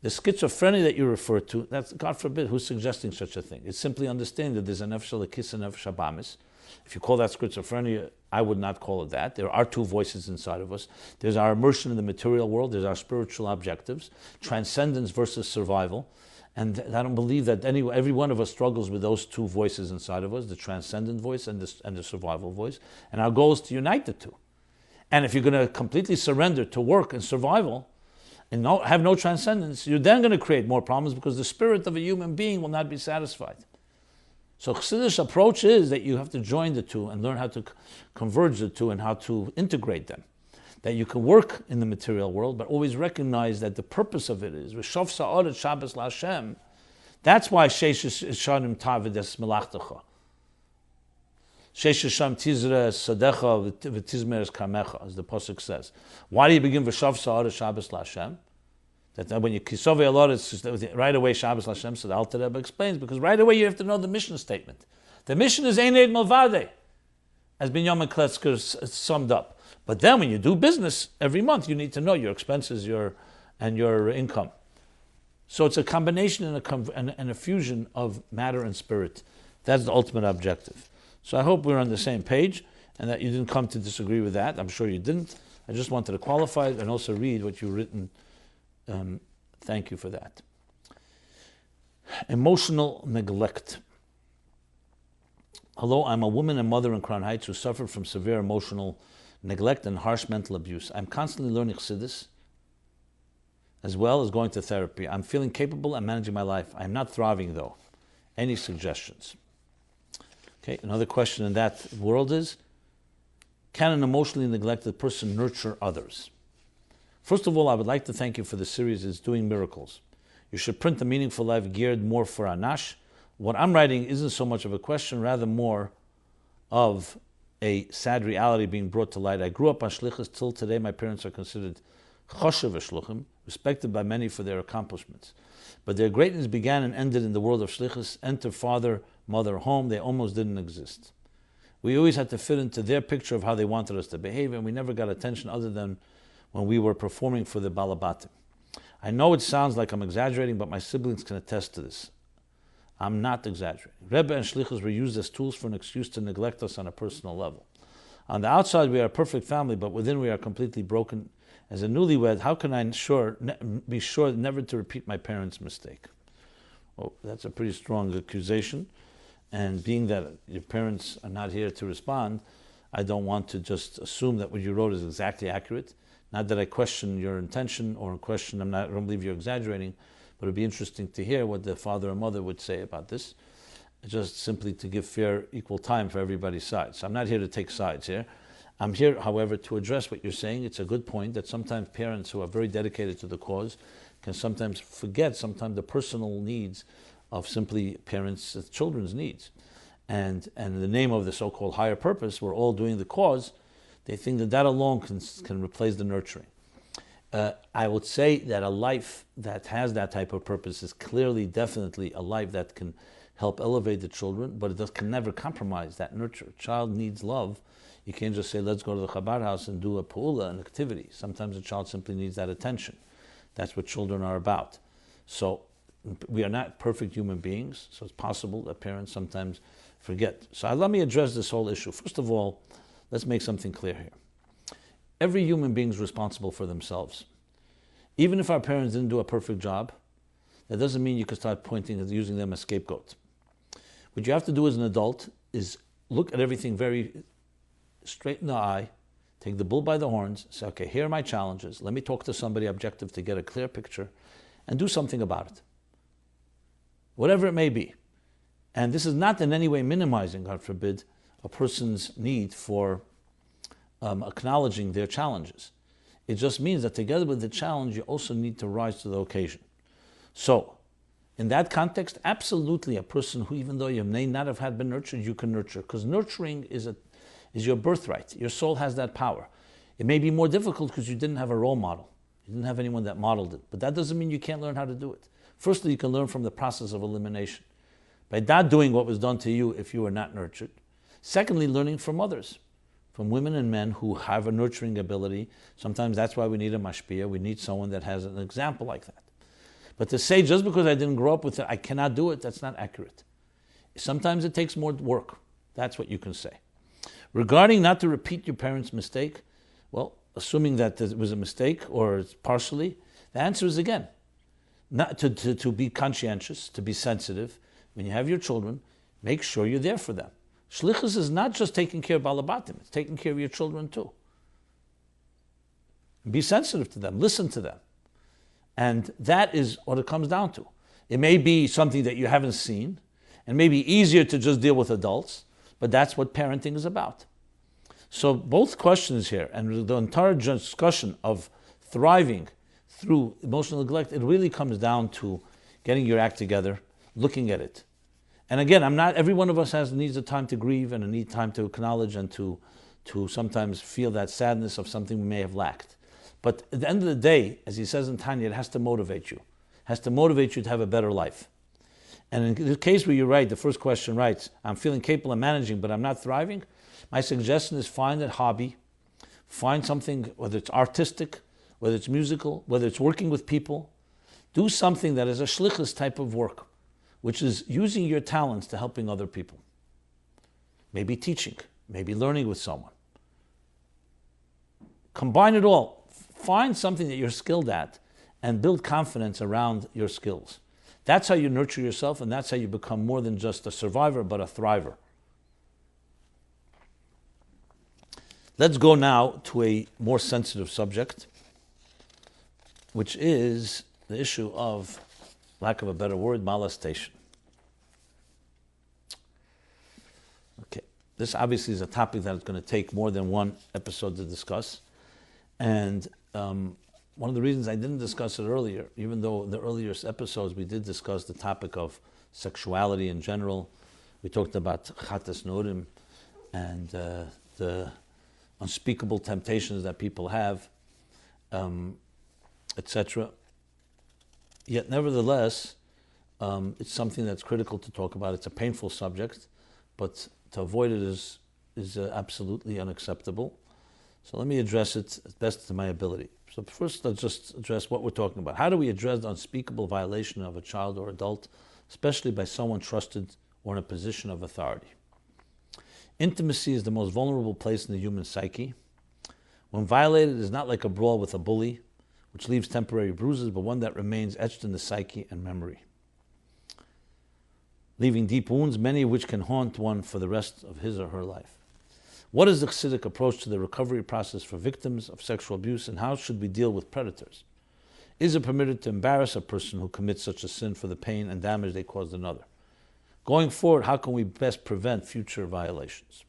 The schizophrenia that you refer to, that's, God forbid, who's suggesting such a thing? It's simply understanding that there's a nefesh elokis and nefesh habamis, If you call that schizophrenia, I would not call it that. There are two voices inside of us. There's our immersion in the material world. There's our spiritual objectives, transcendence versus survival. And I don't believe that every one of us struggles with those two voices inside of us, the transcendent voice and the survival voice. And our goal is to unite the two. And if you're going to completely surrender to work and survival and have no transcendence, you're then going to create more problems because the spirit of a human being will not be satisfied. So Chassidus' approach is that you have to join the two and learn how to converge the two and how to integrate them. That you can work in the material world, but always recognize that the purpose of it is Shof Sa'oret Shabbos LaHashem. That's why Sheish Shanim Tavides Melachtecha. Sheish Sham Tizre Sadecha V'Tizmeres Kamecha, as the pasuk says. Why do you begin with Shof Sa'oret Shabbos LaHashem? That when you kisove a lot, it's right away Shabbos LaHashem. So the Alter Rebbe explains, because right away you have to know the mission statement. The mission is Ein Eid Malvadeh, as Binyamin Kletzker summed up. But then when you do business every month, you need to know your expenses and your income. So it's a combination and a fusion of matter and spirit. That's the ultimate objective. So I hope we're on the same page and that you didn't come to disagree with that. I'm sure you didn't. I just wanted to qualify it and also read what you've written. Thank you for that. Emotional neglect. Hello, I'm a woman and mother in Crown Heights who suffered from severe emotional neglect and harsh mental abuse. I'm constantly learning Chassidus as well as going to therapy. I'm feeling capable and managing my life. I'm not thriving though. Any suggestions? Okay, another question in that world is, can an emotionally neglected person nurture others? First of all, I would like to thank you for the series It's Doing Miracles. You should print a meaningful life geared more for Anash. What I'm writing isn't so much of a question, rather more of a sad reality being brought to light. I grew up on shlichus. Till today, my parents are considered choshev shluchim, respected by many for their accomplishments. But their greatness began and ended in the world of shlichus. Enter father, mother, home. They almost didn't exist. We always had to fit into their picture of how they wanted us to behave, and we never got attention other than when we were performing for the balabatim. I know it sounds like I'm exaggerating, but my siblings can attest to this. I'm not exaggerating. Rebbe and shlichus were used as tools for an excuse to neglect us on a personal level. On the outside, we are a perfect family, but within we are completely broken. As a newlywed, how can I be sure never to repeat my parents' mistake? Well, that's a pretty strong accusation. And being that your parents are not here to respond, I don't want to just assume that what you wrote is exactly accurate. Not that I question your intention or question, I don't believe you're exaggerating, but it would be interesting to hear what the father or mother would say about this, just simply to give fair, equal time for everybody's sides. So I'm not here to take sides here. I'm here, however, to address what you're saying. It's a good point that sometimes parents who are very dedicated to the cause can sometimes forget sometimes the personal needs of simply parents' children's needs. And in the name of the so-called higher purpose, we're all doing the cause, they think that alone can replace the nurturing. I would say that a life that has that type of purpose is clearly, definitely a life that can help elevate the children, but it can never compromise that nurture. A child needs love. You can't just say, let's go to the Chabad house and do a pu'ula, an activity. Sometimes a child simply needs that attention. That's what children are about. So we are not perfect human beings, so it's possible that parents sometimes forget. So let me address this whole issue. First of all, let's make something clear here. Every human being is responsible for themselves. Even if our parents didn't do a perfect job, that doesn't mean you can start pointing and using them as scapegoat. What you have to do as an adult is look at everything very straight in the eye, take the bull by the horns, say, okay, here are my challenges. Let me talk to somebody objective to get a clear picture and do something about it. Whatever it may be. And this is not in any way minimizing, God forbid, a person's need for acknowledging their challenges. It just means that together with the challenge, you also need to rise to the occasion. So, in that context, absolutely a person who, even though you may not have been nurtured, you can nurture. Because nurturing is your birthright. Your soul has that power. It may be more difficult because you didn't have a role model. You didn't have anyone that modeled it. But that doesn't mean you can't learn how to do it. Firstly, you can learn from the process of elimination. By not doing what was done to you if you were not nurtured. Secondly, learning from others. From women and men who have a nurturing ability. Sometimes that's why we need a mashpia. We need someone that has an example like that. But to say just because I didn't grow up with it, I cannot do it, that's not accurate. Sometimes it takes more work. That's what you can say. Regarding not to repeat your parents' mistake, well, assuming that it was a mistake or it's partially, the answer is again, not to be conscientious, to be sensitive. When you have your children, make sure you're there for them. Shlichus is not just taking care of balabatim, it's taking care of your children too. Be sensitive to them, listen to them. And that is what it comes down to. It may be something that you haven't seen, and may be easier to just deal with adults, but that's what parenting is about. So both questions here, and the entire discussion of thriving through emotional neglect, it really comes down to getting your act together, looking at it. And again, every one of us needs a time to grieve and a need time to acknowledge and to sometimes feel that sadness of something we may have lacked. But at the end of the day, as he says in Tanya, it has to motivate you. It has to motivate you to have a better life. And in the case where you write, the first question writes, I'm feeling capable of managing, but I'm not thriving. My suggestion is find a hobby, find something, whether it's artistic, whether it's musical, whether it's working with people. Do something that is a shlichus type of work, which is using your talents to helping other people. Maybe teaching, maybe learning with someone. Combine it all. Find something that you're skilled at and build confidence around your skills. That's how you nurture yourself, and that's how you become more than just a survivor, but a thriver. Let's go now to a more sensitive subject, which is the issue of, lack of a better word, molestation. Okay, this obviously is a topic that is going to take more than one episode to discuss. And one of the reasons I didn't discuss it earlier, even though in the earlier episodes we did discuss the topic of sexuality in general, we talked about chatas norim and the unspeakable temptations that people have, etc. Yet nevertheless, it's something that's critical to talk about. It's a painful subject, but to avoid it is absolutely unacceptable. So let me address it as best to my ability. So first, let's just address what we're talking about. How do we address the unspeakable violation of a child or adult, especially by someone trusted or in a position of authority? Intimacy is the most vulnerable place in the human psyche. When violated, it is not like a brawl with a bully, which leaves temporary bruises, but one that remains etched in the psyche and memory, leaving deep wounds, many of which can haunt one for the rest of his or her life. What is the Chassidic approach to the recovery process for victims of sexual abuse, and how should we deal with predators? Is it permitted to embarrass a person who commits such a sin for the pain and damage they caused another? Going forward, how can we best prevent future violations?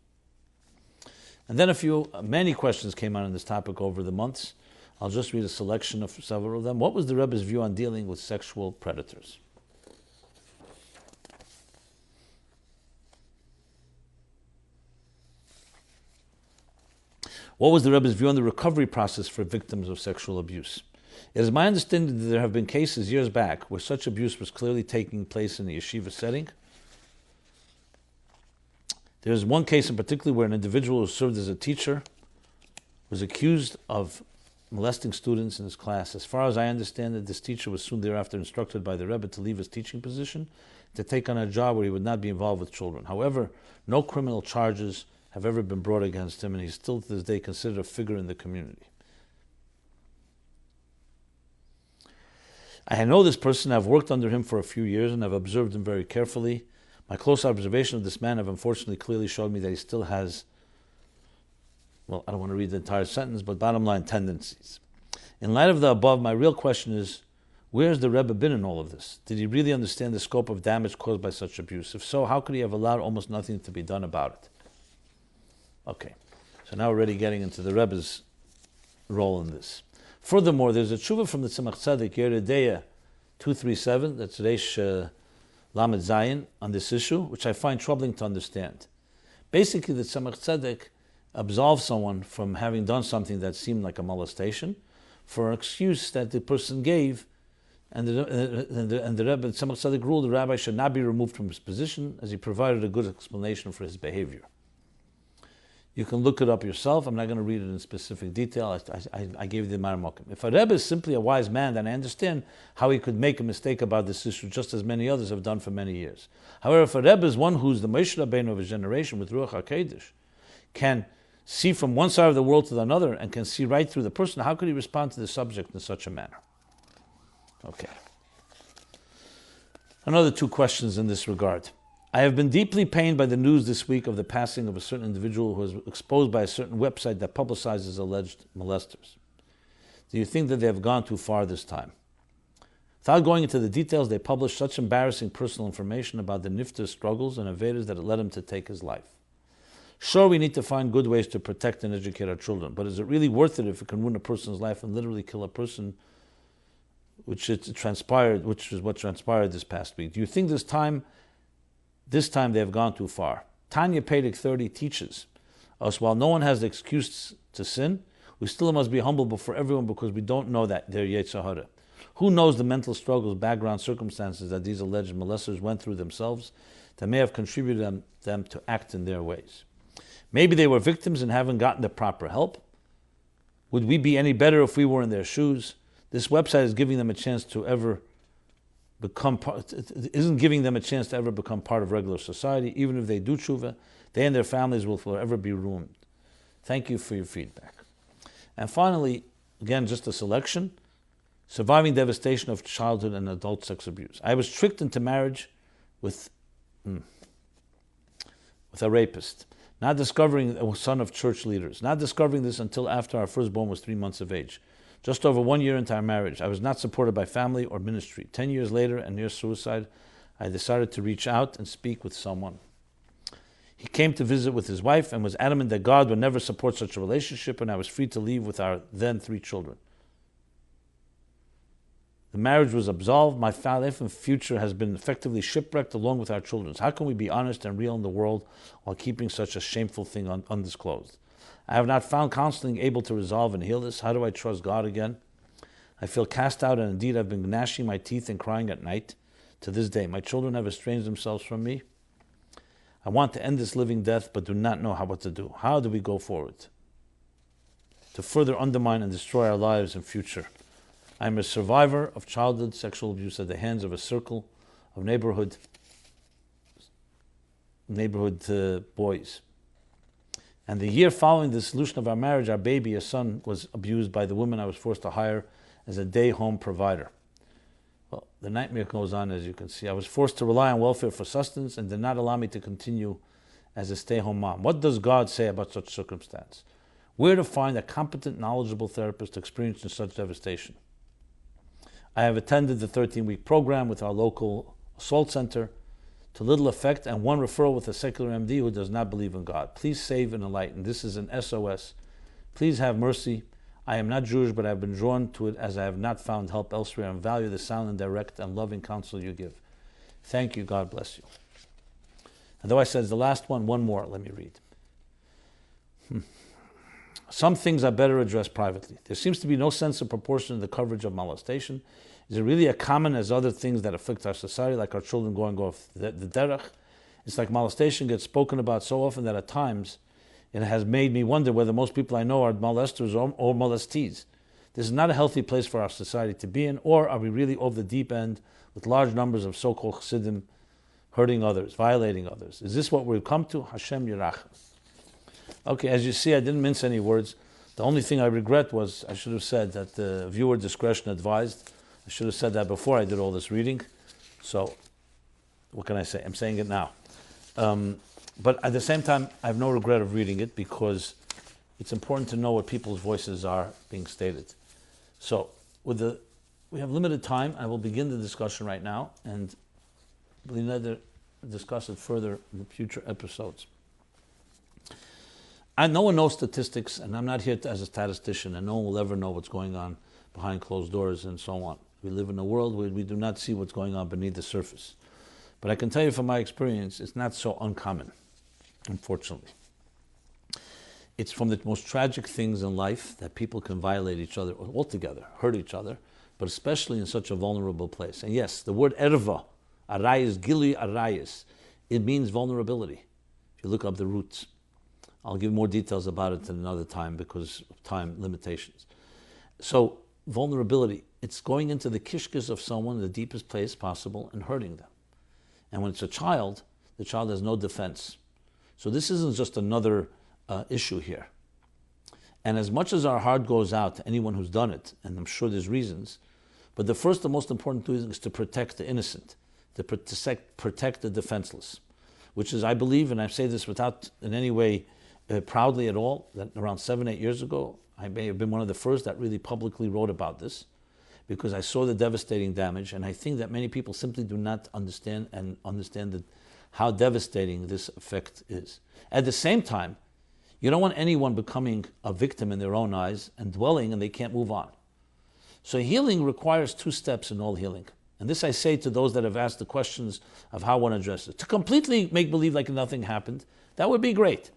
And then many questions came out on this topic over the months. I'll just read a selection of several of them. What was the Rebbe's view on dealing with sexual predators? What was the Rebbe's view on the recovery process for victims of sexual abuse? It is my understanding that there have been cases years back where such abuse was clearly taking place in the yeshiva setting. There is one case in particular where an individual who served as a teacher was accused of molesting students in his class. As far as I understand it, this teacher was soon thereafter instructed by the Rebbe to leave his teaching position to take on a job where he would not be involved with children. However, no criminal charges have ever been brought against him, and he's still to this day considered a figure in the community. I know this person. I've worked under him for a few years, and I've observed him very carefully. My close observation of this man have unfortunately clearly showed me that he still has, well, I don't want to read the entire sentence, but bottom line, tendencies. In light of the above, my real question is, where's the Rebbe been in all of this? Did he really understand the scope of damage caused by such abuse? If so, how could he have allowed almost nothing to be done about it? Okay, so now we're already getting into the Rebbe's role in this. Furthermore, there's a tshuva from the Tzemach Tzedek, Yeredeya 237, that's Reish Lamed Zayin, on this issue, which I find troubling to understand. Basically, the Tzemach Tzedek absolves someone from having done something that seemed like a molestation for an excuse that the person gave, and the Rebbe, Tzemach Tzedek ruled the rabbi should not be removed from his position as he provided a good explanation for his behavior. You can look it up yourself. I'm not going to read it in specific detail. I gave you the Maramokim. If a Rebbe is simply a wise man, then I understand how he could make a mistake about this issue, just as many others have done for many years. However, if a Rebbe is one who's the Moshe Rabbeinu of his generation with Ruach HaKodesh, can see from one side of the world to the other and can see right through the person, how could he respond to the subject in such a manner? Okay. Another 2 questions in this regard. I have been deeply pained by the news this week of the passing of a certain individual who was exposed by a certain website that publicizes alleged molesters. Do you think that they have gone too far this time? Without going into the details, they published such embarrassing personal information about the nifter's struggles and evaders that it led him to take his life. Sure, we need to find good ways to protect and educate our children, but is it really worth it if it can ruin a person's life and literally kill a person, which is what transpired this past week? Do you think this time they have gone too far? Tanya Pedic 30 teaches us, while no one has the excuse to sin, we still must be humble before everyone because we don't know that they're Yetzer Hara. Who knows the mental struggles, background, circumstances that these alleged molesters went through themselves that may have contributed them to act in their ways? Maybe they were victims and haven't gotten the proper help. Would we be any better if we were in their shoes? This website is giving them a chance to ever become part of regular society. Even if they do tshuva, they and their families will forever be ruined. Thank you for your feedback. And finally, again, just a selection. Surviving devastation of childhood and adult sex abuse. I was tricked into marriage with a rapist, not discovering a son of church leaders, not discovering this until after our firstborn was 3 months of age. Just over 1 year into our marriage, I was not supported by family or ministry. 10 years later, and near suicide, I decided to reach out and speak with someone. He came to visit with his wife and was adamant that God would never support such a relationship, and I was free to leave with our then 3 children. The marriage was absolved. My life and future has been effectively shipwrecked along with our children's. How can we be honest and real in the world while keeping such a shameful thing undisclosed? I have not found counseling able to resolve and heal this. How do I trust God again? I feel cast out, and indeed I've been gnashing my teeth and crying at night. To this day, my children have estranged themselves from me. I want to end this living death, but do not know what to do. How do we go forward to further undermine and destroy our lives and future? I am a survivor of childhood sexual abuse at the hands of a circle of neighborhood boys. And the year following the dissolution of our marriage, our baby, a son, was abused by the woman I was forced to hire as a day-home provider. Well, the nightmare goes on, as you can see. I was forced to rely on welfare for sustenance and did not allow me to continue as a stay-home mom. What does God say about such circumstance? Where to find a competent, knowledgeable therapist experienced in such devastation? I have attended the 13-week program with our local assault center to little effect, and one referral with a secular MD who does not believe in God. Please save and enlighten. This is an SOS. Please have mercy. I am not Jewish, but I have been drawn to it as I have not found help elsewhere and value the sound and direct and loving counsel you give. Thank you. God bless you. And though I said the last one more, let me read. Some things are better addressed privately. There seems to be no sense of proportion in the coverage of molestation. Is it really as common as other things that affect our society, like our children going off the derech? It's like molestation gets spoken about so often that at times it has made me wonder whether most people I know are molesters or molestees. This is not a healthy place for our society to be in, or are we really over the deep end with large numbers of so-called Chassidim hurting others, violating others? Is this what we've come to? Hashem Yirach. Okay, as you see, I didn't mince any words. The only thing I regret was I should have said that the viewer discretion advised. I should have said that before I did all this reading. So, what can I say? I'm saying it now. But at the same time, I have no regret of reading it because it's important to know what people's voices are being stated. So, we have limited time. I will begin the discussion right now, and we'll either discuss it further in future episodes. No one knows statistics, and I'm not here as a statistician, and no one will ever know what's going on behind closed doors and so on. We live in a world where we do not see what's going on beneath the surface. But I can tell you from my experience, it's not so uncommon, unfortunately. It's from the most tragic things in life that people can violate each other altogether, hurt each other, but especially in such a vulnerable place. And yes, the word erva, arayis, gili arayis, it means vulnerability, if you look up the roots. I'll give more details about it at another time because of time limitations. So, vulnerability, it's going into the kishkas of someone in the deepest place possible and hurting them. And when it's a child, the child has no defense. So this isn't just another issue here. And as much as our heart goes out to anyone who's done it, and I'm sure there's reasons, but the first and most important thing is to protect the innocent, to protect the defenseless, which is, I believe, and I say this without in any way proudly at all, that around 7-8 years ago, I may have been one of the first that really publicly wrote about this, because I saw the devastating damage, and I think that many people simply do not understand how devastating this effect is. At the same time, you don't want anyone becoming a victim in their own eyes and dwelling and they can't move on. So healing requires 2 steps in all healing. And this I say to those that have asked the questions of how one addresses it. To completely make believe like nothing happened, that would be great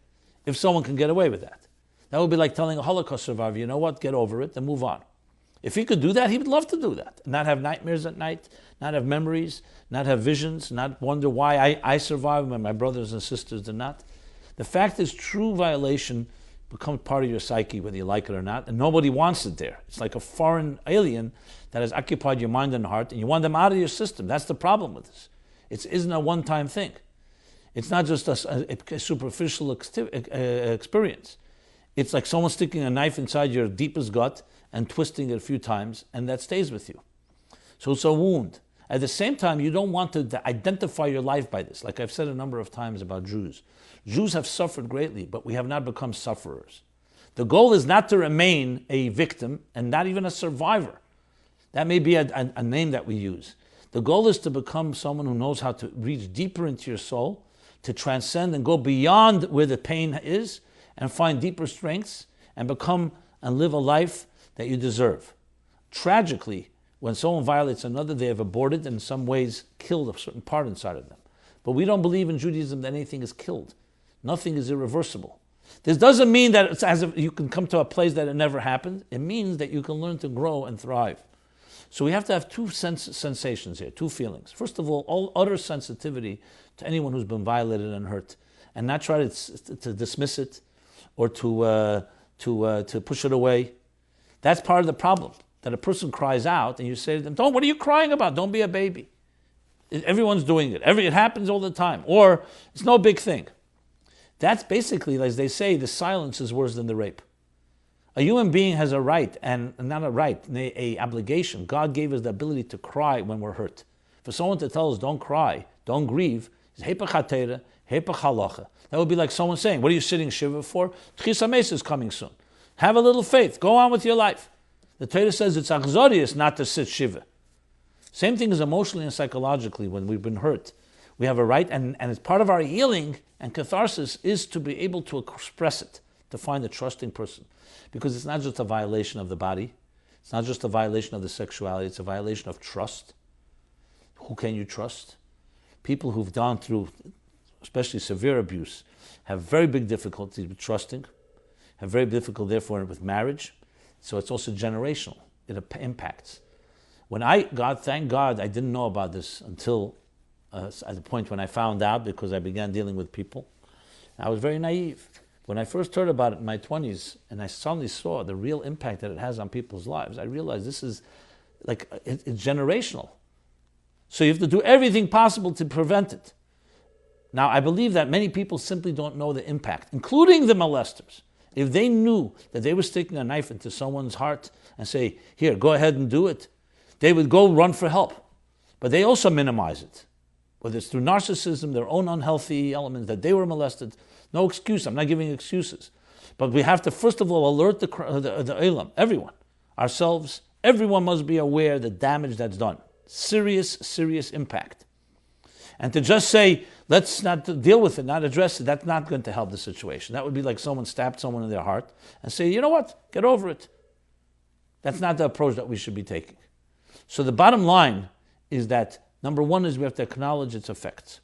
if someone can get away with that. That would be like telling a Holocaust survivor, you know what, get over it and move on. If he could do that, he would love to do that. Not have nightmares at night, not have memories, not have visions, not wonder why I survived when my brothers and sisters did not. The fact is, true violation becomes part of your psyche, whether you like it or not, and nobody wants it there. It's like a foreign alien that has occupied your mind and heart, and you want them out of your system. That's the problem with this. It isn't a one-time thing. It's not just a superficial experience. It's like someone sticking a knife inside your deepest gut and twisting it a few times, and that stays with you. So it's a wound. At the same time, you don't want to identify your life by this. Like I've said a number of times about Jews. Jews have suffered greatly, but we have not become sufferers. The goal is not to remain a victim and not even a survivor. That may be a name that we use. The goal is to become someone who knows how to reach deeper into your soul, to transcend and go beyond where the pain is and find deeper strengths and become and live a life that you deserve. Tragically, when someone violates another, they have aborted and in some ways killed a certain part inside of them. But we don't believe in Judaism that anything is killed. Nothing is irreversible. This doesn't mean that it's as if you can come to a place that it never happened. It means that you can learn to grow and thrive. So we have to have 2 sensations here, 2 feelings. First of all utter sensitivity to anyone who's been violated and hurt, and not try to dismiss it or to push it away. That's part of the problem, that a person cries out and you say to them, what are you crying about? Don't be a baby. Everyone's doing it. It happens all the time. Or it's no big thing. That's basically, as they say, the silence is worse than the rape. A human being has a right, and not a right, a obligation. God gave us the ability to cry when we're hurt. For someone to tell us, don't cry, don't grieve, is hepech hatera, hepech halacha. That would be like someone saying, what are you sitting shiva for? Tchis HaMeis is coming soon. Have a little faith. Go on with your life. The Torah says it's achzorius not to sit shiva. Same thing as emotionally and psychologically when we've been hurt. We have a right, and it's part of our healing and catharsis is to be able to express it, to find a trusting person. Because it's not just a violation of the body. It's not just a violation of the sexuality. It's a violation of trust. Who can you trust? People who've gone through, especially severe abuse, have very big difficulties with trusting, have very difficult, therefore, with marriage. So it's also generational. It impacts. Thank God, I didn't know about this until at the point when I found out, because I began dealing with people. I was very naive. When I first heard about it in my 20s, and I suddenly saw the real impact that it has on people's lives, I realized this is it's generational. So you have to do everything possible to prevent it. Now, I believe that many people simply don't know the impact, including the molesters. If they knew that they were sticking a knife into someone's heart and say, here, go ahead and do it, they would go run for help. But they also minimize it. Whether it's through narcissism, their own unhealthy elements, that they were molested. No excuse. I'm not giving excuses. But we have to, first of all, alert the Olam, everyone, ourselves. Everyone must be aware of the damage that's done. Serious, serious impact. And to just say, let's not deal with it, not address it, that's not going to help the situation. That would be like someone stabbed someone in their heart and say, you know what, get over it. That's not the approach that we should be taking. So the bottom line is that, number one is we have to acknowledge its effects.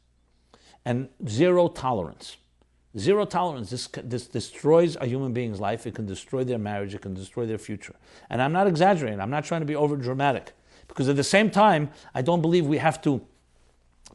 And zero tolerance. Zero tolerance. This destroys a human being's life. It can destroy their marriage. It can destroy their future. And I'm not exaggerating. I'm not trying to be over dramatic. Because at the same time, I don't believe we have to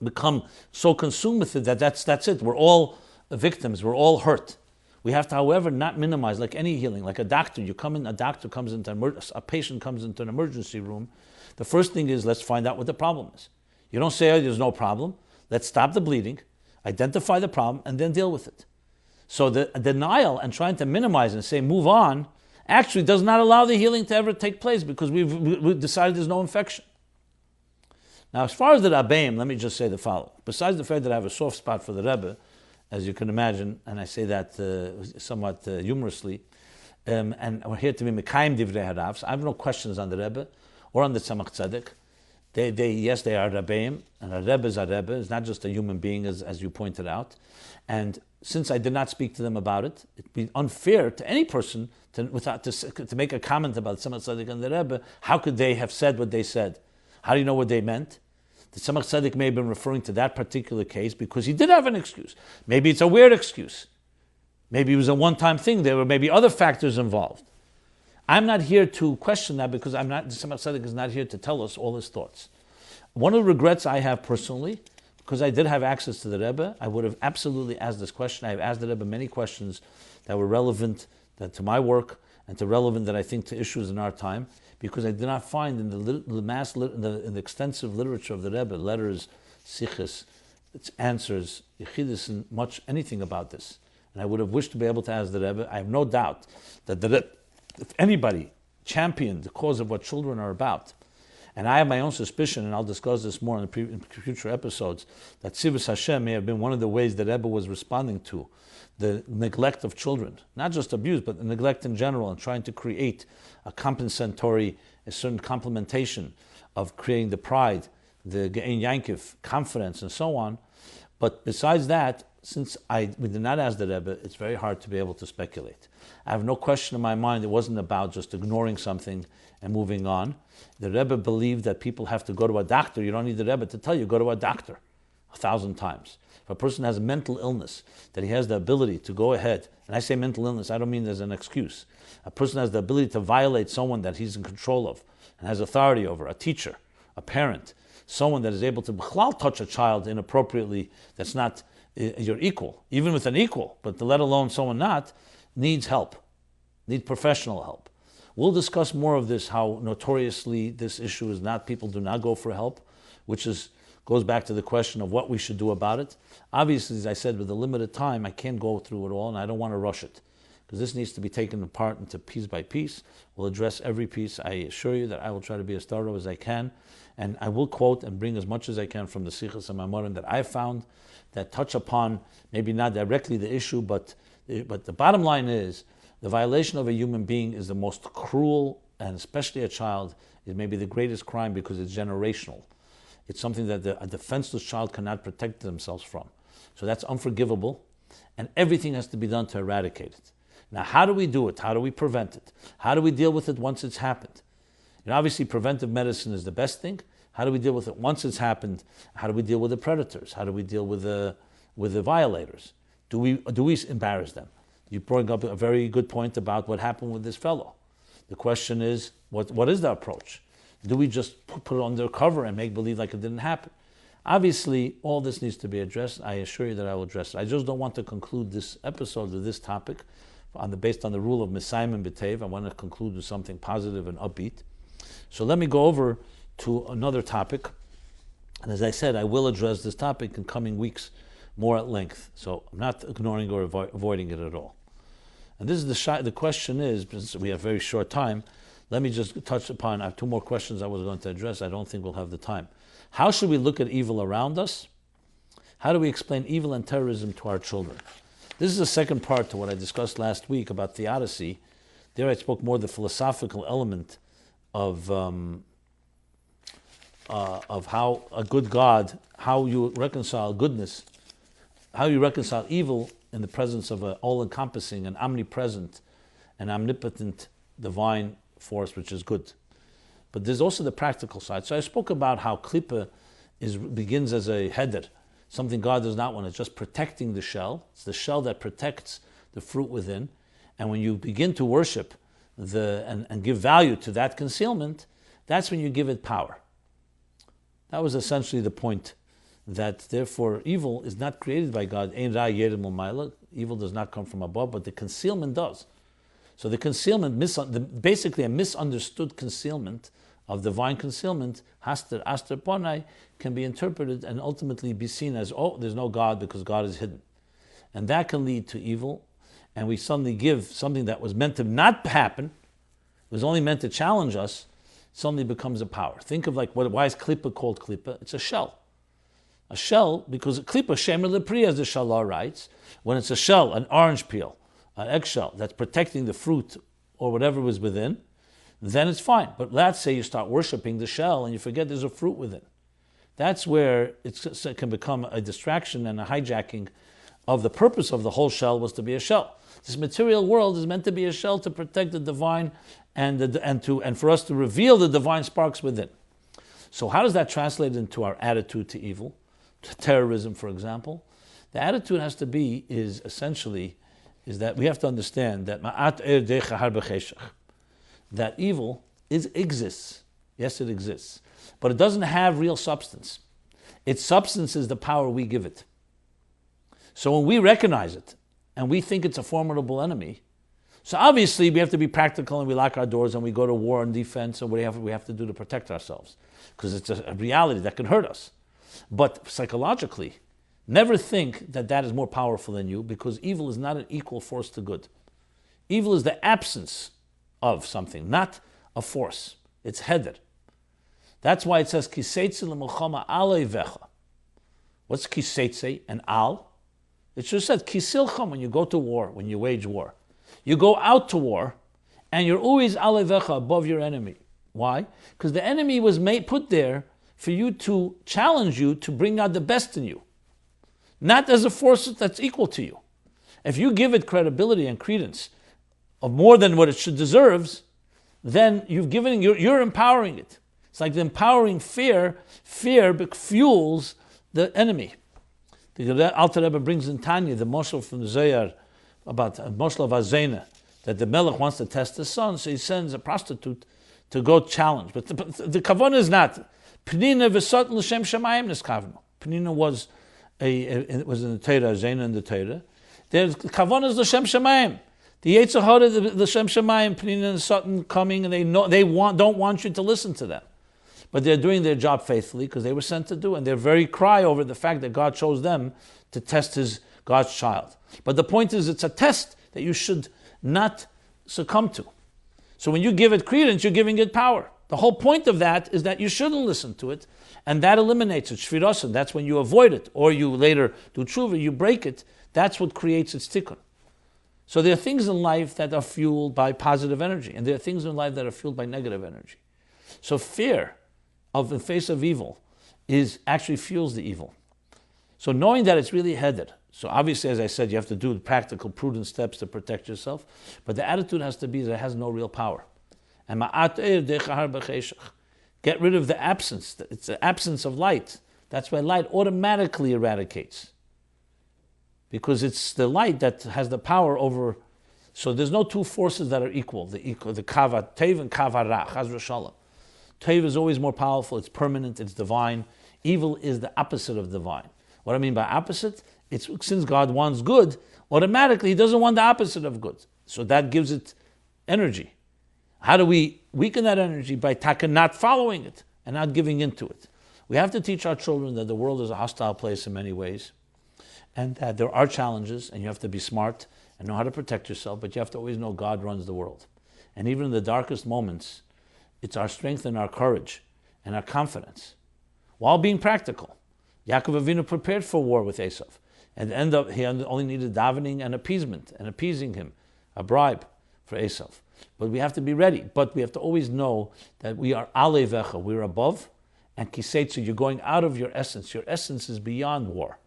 become so consumed with it that that's it. We're all victims. We're all hurt. We have to, however, not minimize, like any healing. Like a doctor, a patient comes into an emergency room. The first thing is, let's find out what the problem is. You don't say, there's no problem. Let's stop the bleeding, identify the problem, and then deal with it. So the denial and trying to minimize and say move on actually does not allow the healing to ever take place because we've decided there's no infection. Now, as far as the Rabbeim, let me just say the following. Besides the fact that I have a soft spot for the Rebbe, as you can imagine, and I say that somewhat humorously, and we're here to be Mekayim Divrei Harav, I have no questions on the Rebbe or on the Tzemach Tzedek. Yes, they are Rabbeim, and a Rebbe is a Rebbe. It's not just a human being, as you pointed out. And since I did not speak to them about it, it'd be unfair to any person to make a comment about Tzemach Tzedek and the Rebbe. How could they have said what they said? How do you know what they meant? The Tzemach Tzedek may have been referring to that particular case because he did have an excuse. Maybe it's a weird excuse. Maybe it was a one-time thing. There were maybe other factors involved. I'm not here to question that because the Tzemach Tzedek is not here to tell us all his thoughts. One of the regrets I have personally, because I did have access to the Rebbe, I would have absolutely asked this question. I have asked the Rebbe many questions that were relevant to my work and relevant that I think to issues in our time, because I did not find in the extensive literature of the Rebbe, letters, siches, its answers, yechidus, and much anything about this. And I would have wished to be able to ask the Rebbe. I have no doubt that the Rebbe, if anybody championed the cause of what children are about, and I have my own suspicion, and I'll discuss this more in future episodes, that Tzivus Hashem may have been one of the ways that Rebbe was responding to the neglect of children, not just abuse, but the neglect in general, and trying to create a compensatory, a certain complementation of creating the pride, the Ge'en Yankiv, confidence, and so on. But besides that, since we did not ask the Rebbe, it's very hard to be able to speculate. I have no question in my mind it wasn't about just ignoring something and moving on. The Rebbe believed that people have to go to a doctor. You don't need the Rebbe to tell you, go to a doctor 1,000 times. If a person has a mental illness, that he has the ability to go ahead, and I say mental illness, I don't mean as an excuse. A person has the ability to violate someone that he's in control of and has authority over, a teacher, a parent, someone that is able to touch a child inappropriately that's not your equal, even with an equal, but let alone someone not, needs help, needs professional help. We'll discuss more of this, how notoriously this issue is not, people do not go for help, which goes back to the question of what we should do about it. Obviously, as I said, with the limited time, I can't go through it all, and I don't want to rush it, because this needs to be taken apart into piece by piece. We'll address every piece. I assure you that I will try to be as thorough as I can, and I will quote and bring as much as I can from the Sichos and Maimorim that I found that touch upon, maybe not directly the issue, but the bottom line is, the violation of a human being is the most cruel, and especially a child, is maybe the greatest crime because it's generational. It's something that a defenseless child cannot protect themselves from. So that's unforgivable, and everything has to be done to eradicate it. Now, how do we do it? How do we prevent it? How do we deal with it once it's happened? Obviously, preventive medicine is the best thing. How do we deal with it once it's happened? How do we deal with the predators? How do we deal with the violators? Do we embarrass them? You brought up a very good point about what happened with this fellow. The question is, what is the approach? Do we just put it under cover and make believe like it didn't happen? Obviously, all this needs to be addressed. I assure you that I will address it. I just don't want to conclude this episode with this topic based on the rule of Mesayim and B'Tev. I want to conclude with something positive and upbeat. So let me go over to another topic. And as I said, I will address this topic in coming weeks more at length. So I'm not ignoring or avoiding it at all. And this is the question is, since we have very short time, let me just touch upon, I have two more questions I was going to address. I don't think we'll have the time. How should we look at evil around us? How do we explain evil and terrorism to our children? This is the second part to what I discussed last week about theodicy. There I spoke more the philosophical element of how a good God, how you reconcile goodness, how you reconcile evil in the presence of an all-encompassing and omnipresent and omnipotent divine force, which is good. But there's also the practical side. So I spoke about how Klippa begins as a heder, something God does not want. It's just protecting the shell. It's the shell that protects the fruit within. And when you begin to worship and give value to that concealment, that's when you give it power. That was essentially the point, that therefore evil is not created by God. Ein ra yerim u'mayla. Evil does not come from above, but the concealment does. So the concealment, basically a misunderstood concealment of divine concealment, haster aster ponai, can be interpreted and ultimately be seen as, oh, there's no God because God is hidden. And that can lead to evil. And we suddenly give something that was meant to not happen, it was only meant to challenge us, suddenly becomes a power. Think of why is klipa called klipa? It's a shell. A shell, because a klipa, shemer lepri, as the Shalah writes, when it's a shell, an orange peel, an eggshell that's protecting the fruit or whatever was within, then it's fine. But let's say you start worshiping the shell and you forget there's a fruit within. That's where it can become a distraction and a hijacking of the purpose of the whole shell was to be a shell. This material world is meant to be a shell to protect the divine and for us to reveal the divine sparks within. So how does that translate into our attitude to evil, to terrorism, for example? The attitude has to be is that we have to understand that that evil exists. Yes, it exists. But it doesn't have real substance. Its substance is the power we give it. So when we recognize it and we think it's a formidable enemy, so obviously we have to be practical and we lock our doors and we go to war and defense and whatever we have to do to protect ourselves because it's a reality that can hurt us. But psychologically, never think that that is more powerful than you because evil is not an equal force to good. Evil is the absence of something, not a force. It's heder. That's why it says kiseitze l'milchama aleivecha. What's kiseitze and al? It should have said kisilcham when you go to war, when you wage war. You go out to war, and you're always aleivecha, above your enemy. Why? Because the enemy was put there for you to challenge you to bring out the best in you, not as a force that's equal to you. If you give it credibility and credence of more than what it deserves, then you're empowering it. It's like the empowering fear. Fear fuels the enemy. The Alter Rebbe brings in Tanya the moshel from the Zohar about moshel of Azena, that the Melech wants to test his son, so he sends a prostitute to go challenge. But the kavanah is not Penina v'sot l'shem shamayim niskavnu. Penina was in the Torah, Azena in the Torah. There's kavanah is l'shem shamayim. The Yetzer Hara, the Shem Shemayim, Penina and Sutton coming, and don't want you to listen to them. But they're doing their job faithfully because they were sent to do, and they're very cry over the fact that God chose them to test God's child. But the point is, it's a test that you should not succumb to. So when you give it credence, you're giving it power. The whole point of that is that you shouldn't listen to it, and that eliminates it. Shvirasan, that's when you avoid it, or you later do tshuva, you break it. That's what creates its tikkun. So there are things in life that are fueled by positive energy, and there are things in life that are fueled by negative energy. So fear of the face of evil actually fuels the evil. So knowing that it's really headed. So obviously, as I said, you have to do the practical, prudent steps to protect yourself, but the attitude has to be that it has no real power. And get rid of the absence. It's the absence of light. That's why light automatically eradicates. Because it's the light that has the power over. So there's no two forces that are equal. The kava tev and kava ra. Chaz v'shalom. Tev is always more powerful. It's permanent. It's divine. Evil is the opposite of divine. What I mean by opposite, it's since God wants good, automatically He doesn't want the opposite of good. So that gives it energy. How do we weaken that energy? By not following it and not giving into it. We have to teach our children that the world is a hostile place in many ways, and that there are challenges, and you have to be smart and know how to protect yourself, but you have to always know God runs the world. And even in the darkest moments, it's our strength and our courage and our confidence, while being practical. Yaakov Avinu prepared for war with Esav, and end up he only needed davening and appeasement, and appeasing him, a bribe for Esav. But we have to be ready. But we have to always know that we are alevecha, we're above, and kisetzu, you're going out of your essence. Your essence is beyond war.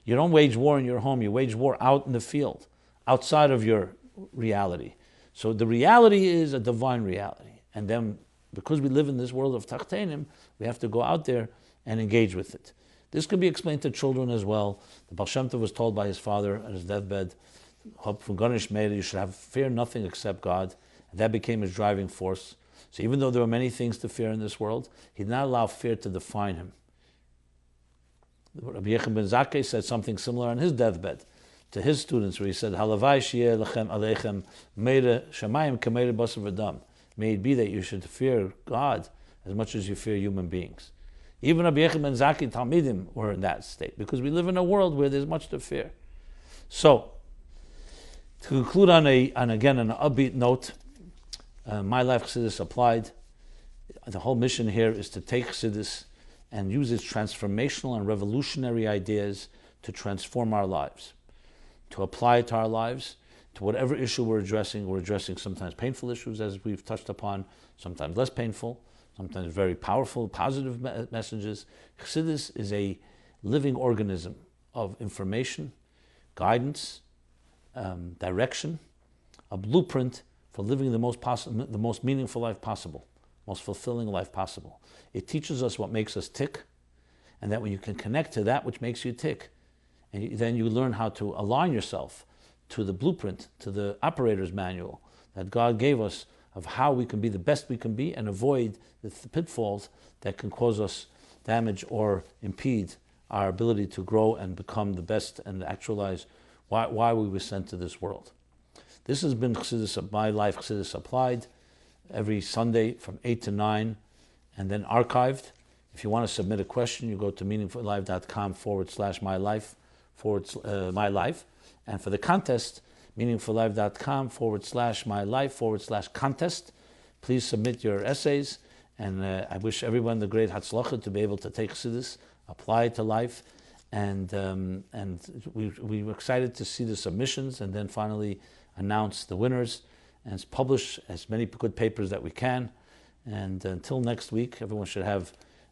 You don't wage war in your home, you wage war out in the field, outside of your reality. So the reality is a divine reality. And then, because we live in this world of tachtenim, we have to go out there and engage with it. This can be explained to children as well. The Baal Shem Tov was told by his father at his deathbed, from Ganesh Meir, you should fear nothing except God. And that became his driving force. So even though there were many things to fear in this world, he did not allow fear to define him. Rabbi Yechon ben Zakkai said something similar on his deathbed to his students, where he said, "Halavai sheyeh lechem aleichem meire shamayim k'meire basar v'dam." May it be that you should fear God as much as you fear human beings. Even Rabbi Yechon ben Zakkai Talmidim were in that state, because we live in a world where there's much to fear. So, to conclude on an upbeat note, MyLife Chassidus Applied, the whole mission here is to take Chassidus and use its transformational and revolutionary ideas to transform our lives, to apply it to our lives, to whatever issue we're addressing. We're addressing sometimes painful issues, as we've touched upon, sometimes less painful, sometimes very powerful, positive messages. Chassidus is a living organism of information, guidance, direction, a blueprint for living the most meaningful life possible, most fulfilling life possible. It teaches us what makes us tick, and that when you can connect to that which makes you tick, and then you learn how to align yourself to the blueprint, to the operator's manual that God gave us of how we can be the best we can be and avoid the pitfalls that can cause us damage or impede our ability to grow and become the best and actualize why we were sent to this world. This has been Chassidus of MyLife, Chassidus Applied, every Sunday from 8 to 9, and then archived. If you want to submit a question, you go to meaningfullife.com/MyLife. And for the contest, meaningfullife.com/MyLife/contest. Please submit your essays, and I wish everyone the great Hatzlacha to be able to take Chassidus, apply it to life, and we were excited to see the submissions, and then finally announce the winners and publish as many good papers that we can. And until next week, everyone should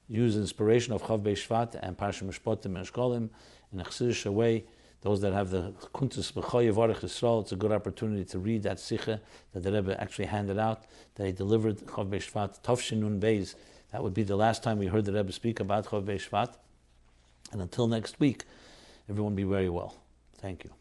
use inspiration of Chof Shvat and Parsha Mishpatim and Shekalim in a Chassidic way. Those that have the Kuntus B'Choy Yivarech Yisrael, it's a good opportunity to read that psyche that the Rebbe actually handed out, that he delivered Chof Shvat, Tov Beis. That would be the last time we heard the Rebbe speak about Chof Shvat. And until next week, everyone be very well. Thank you.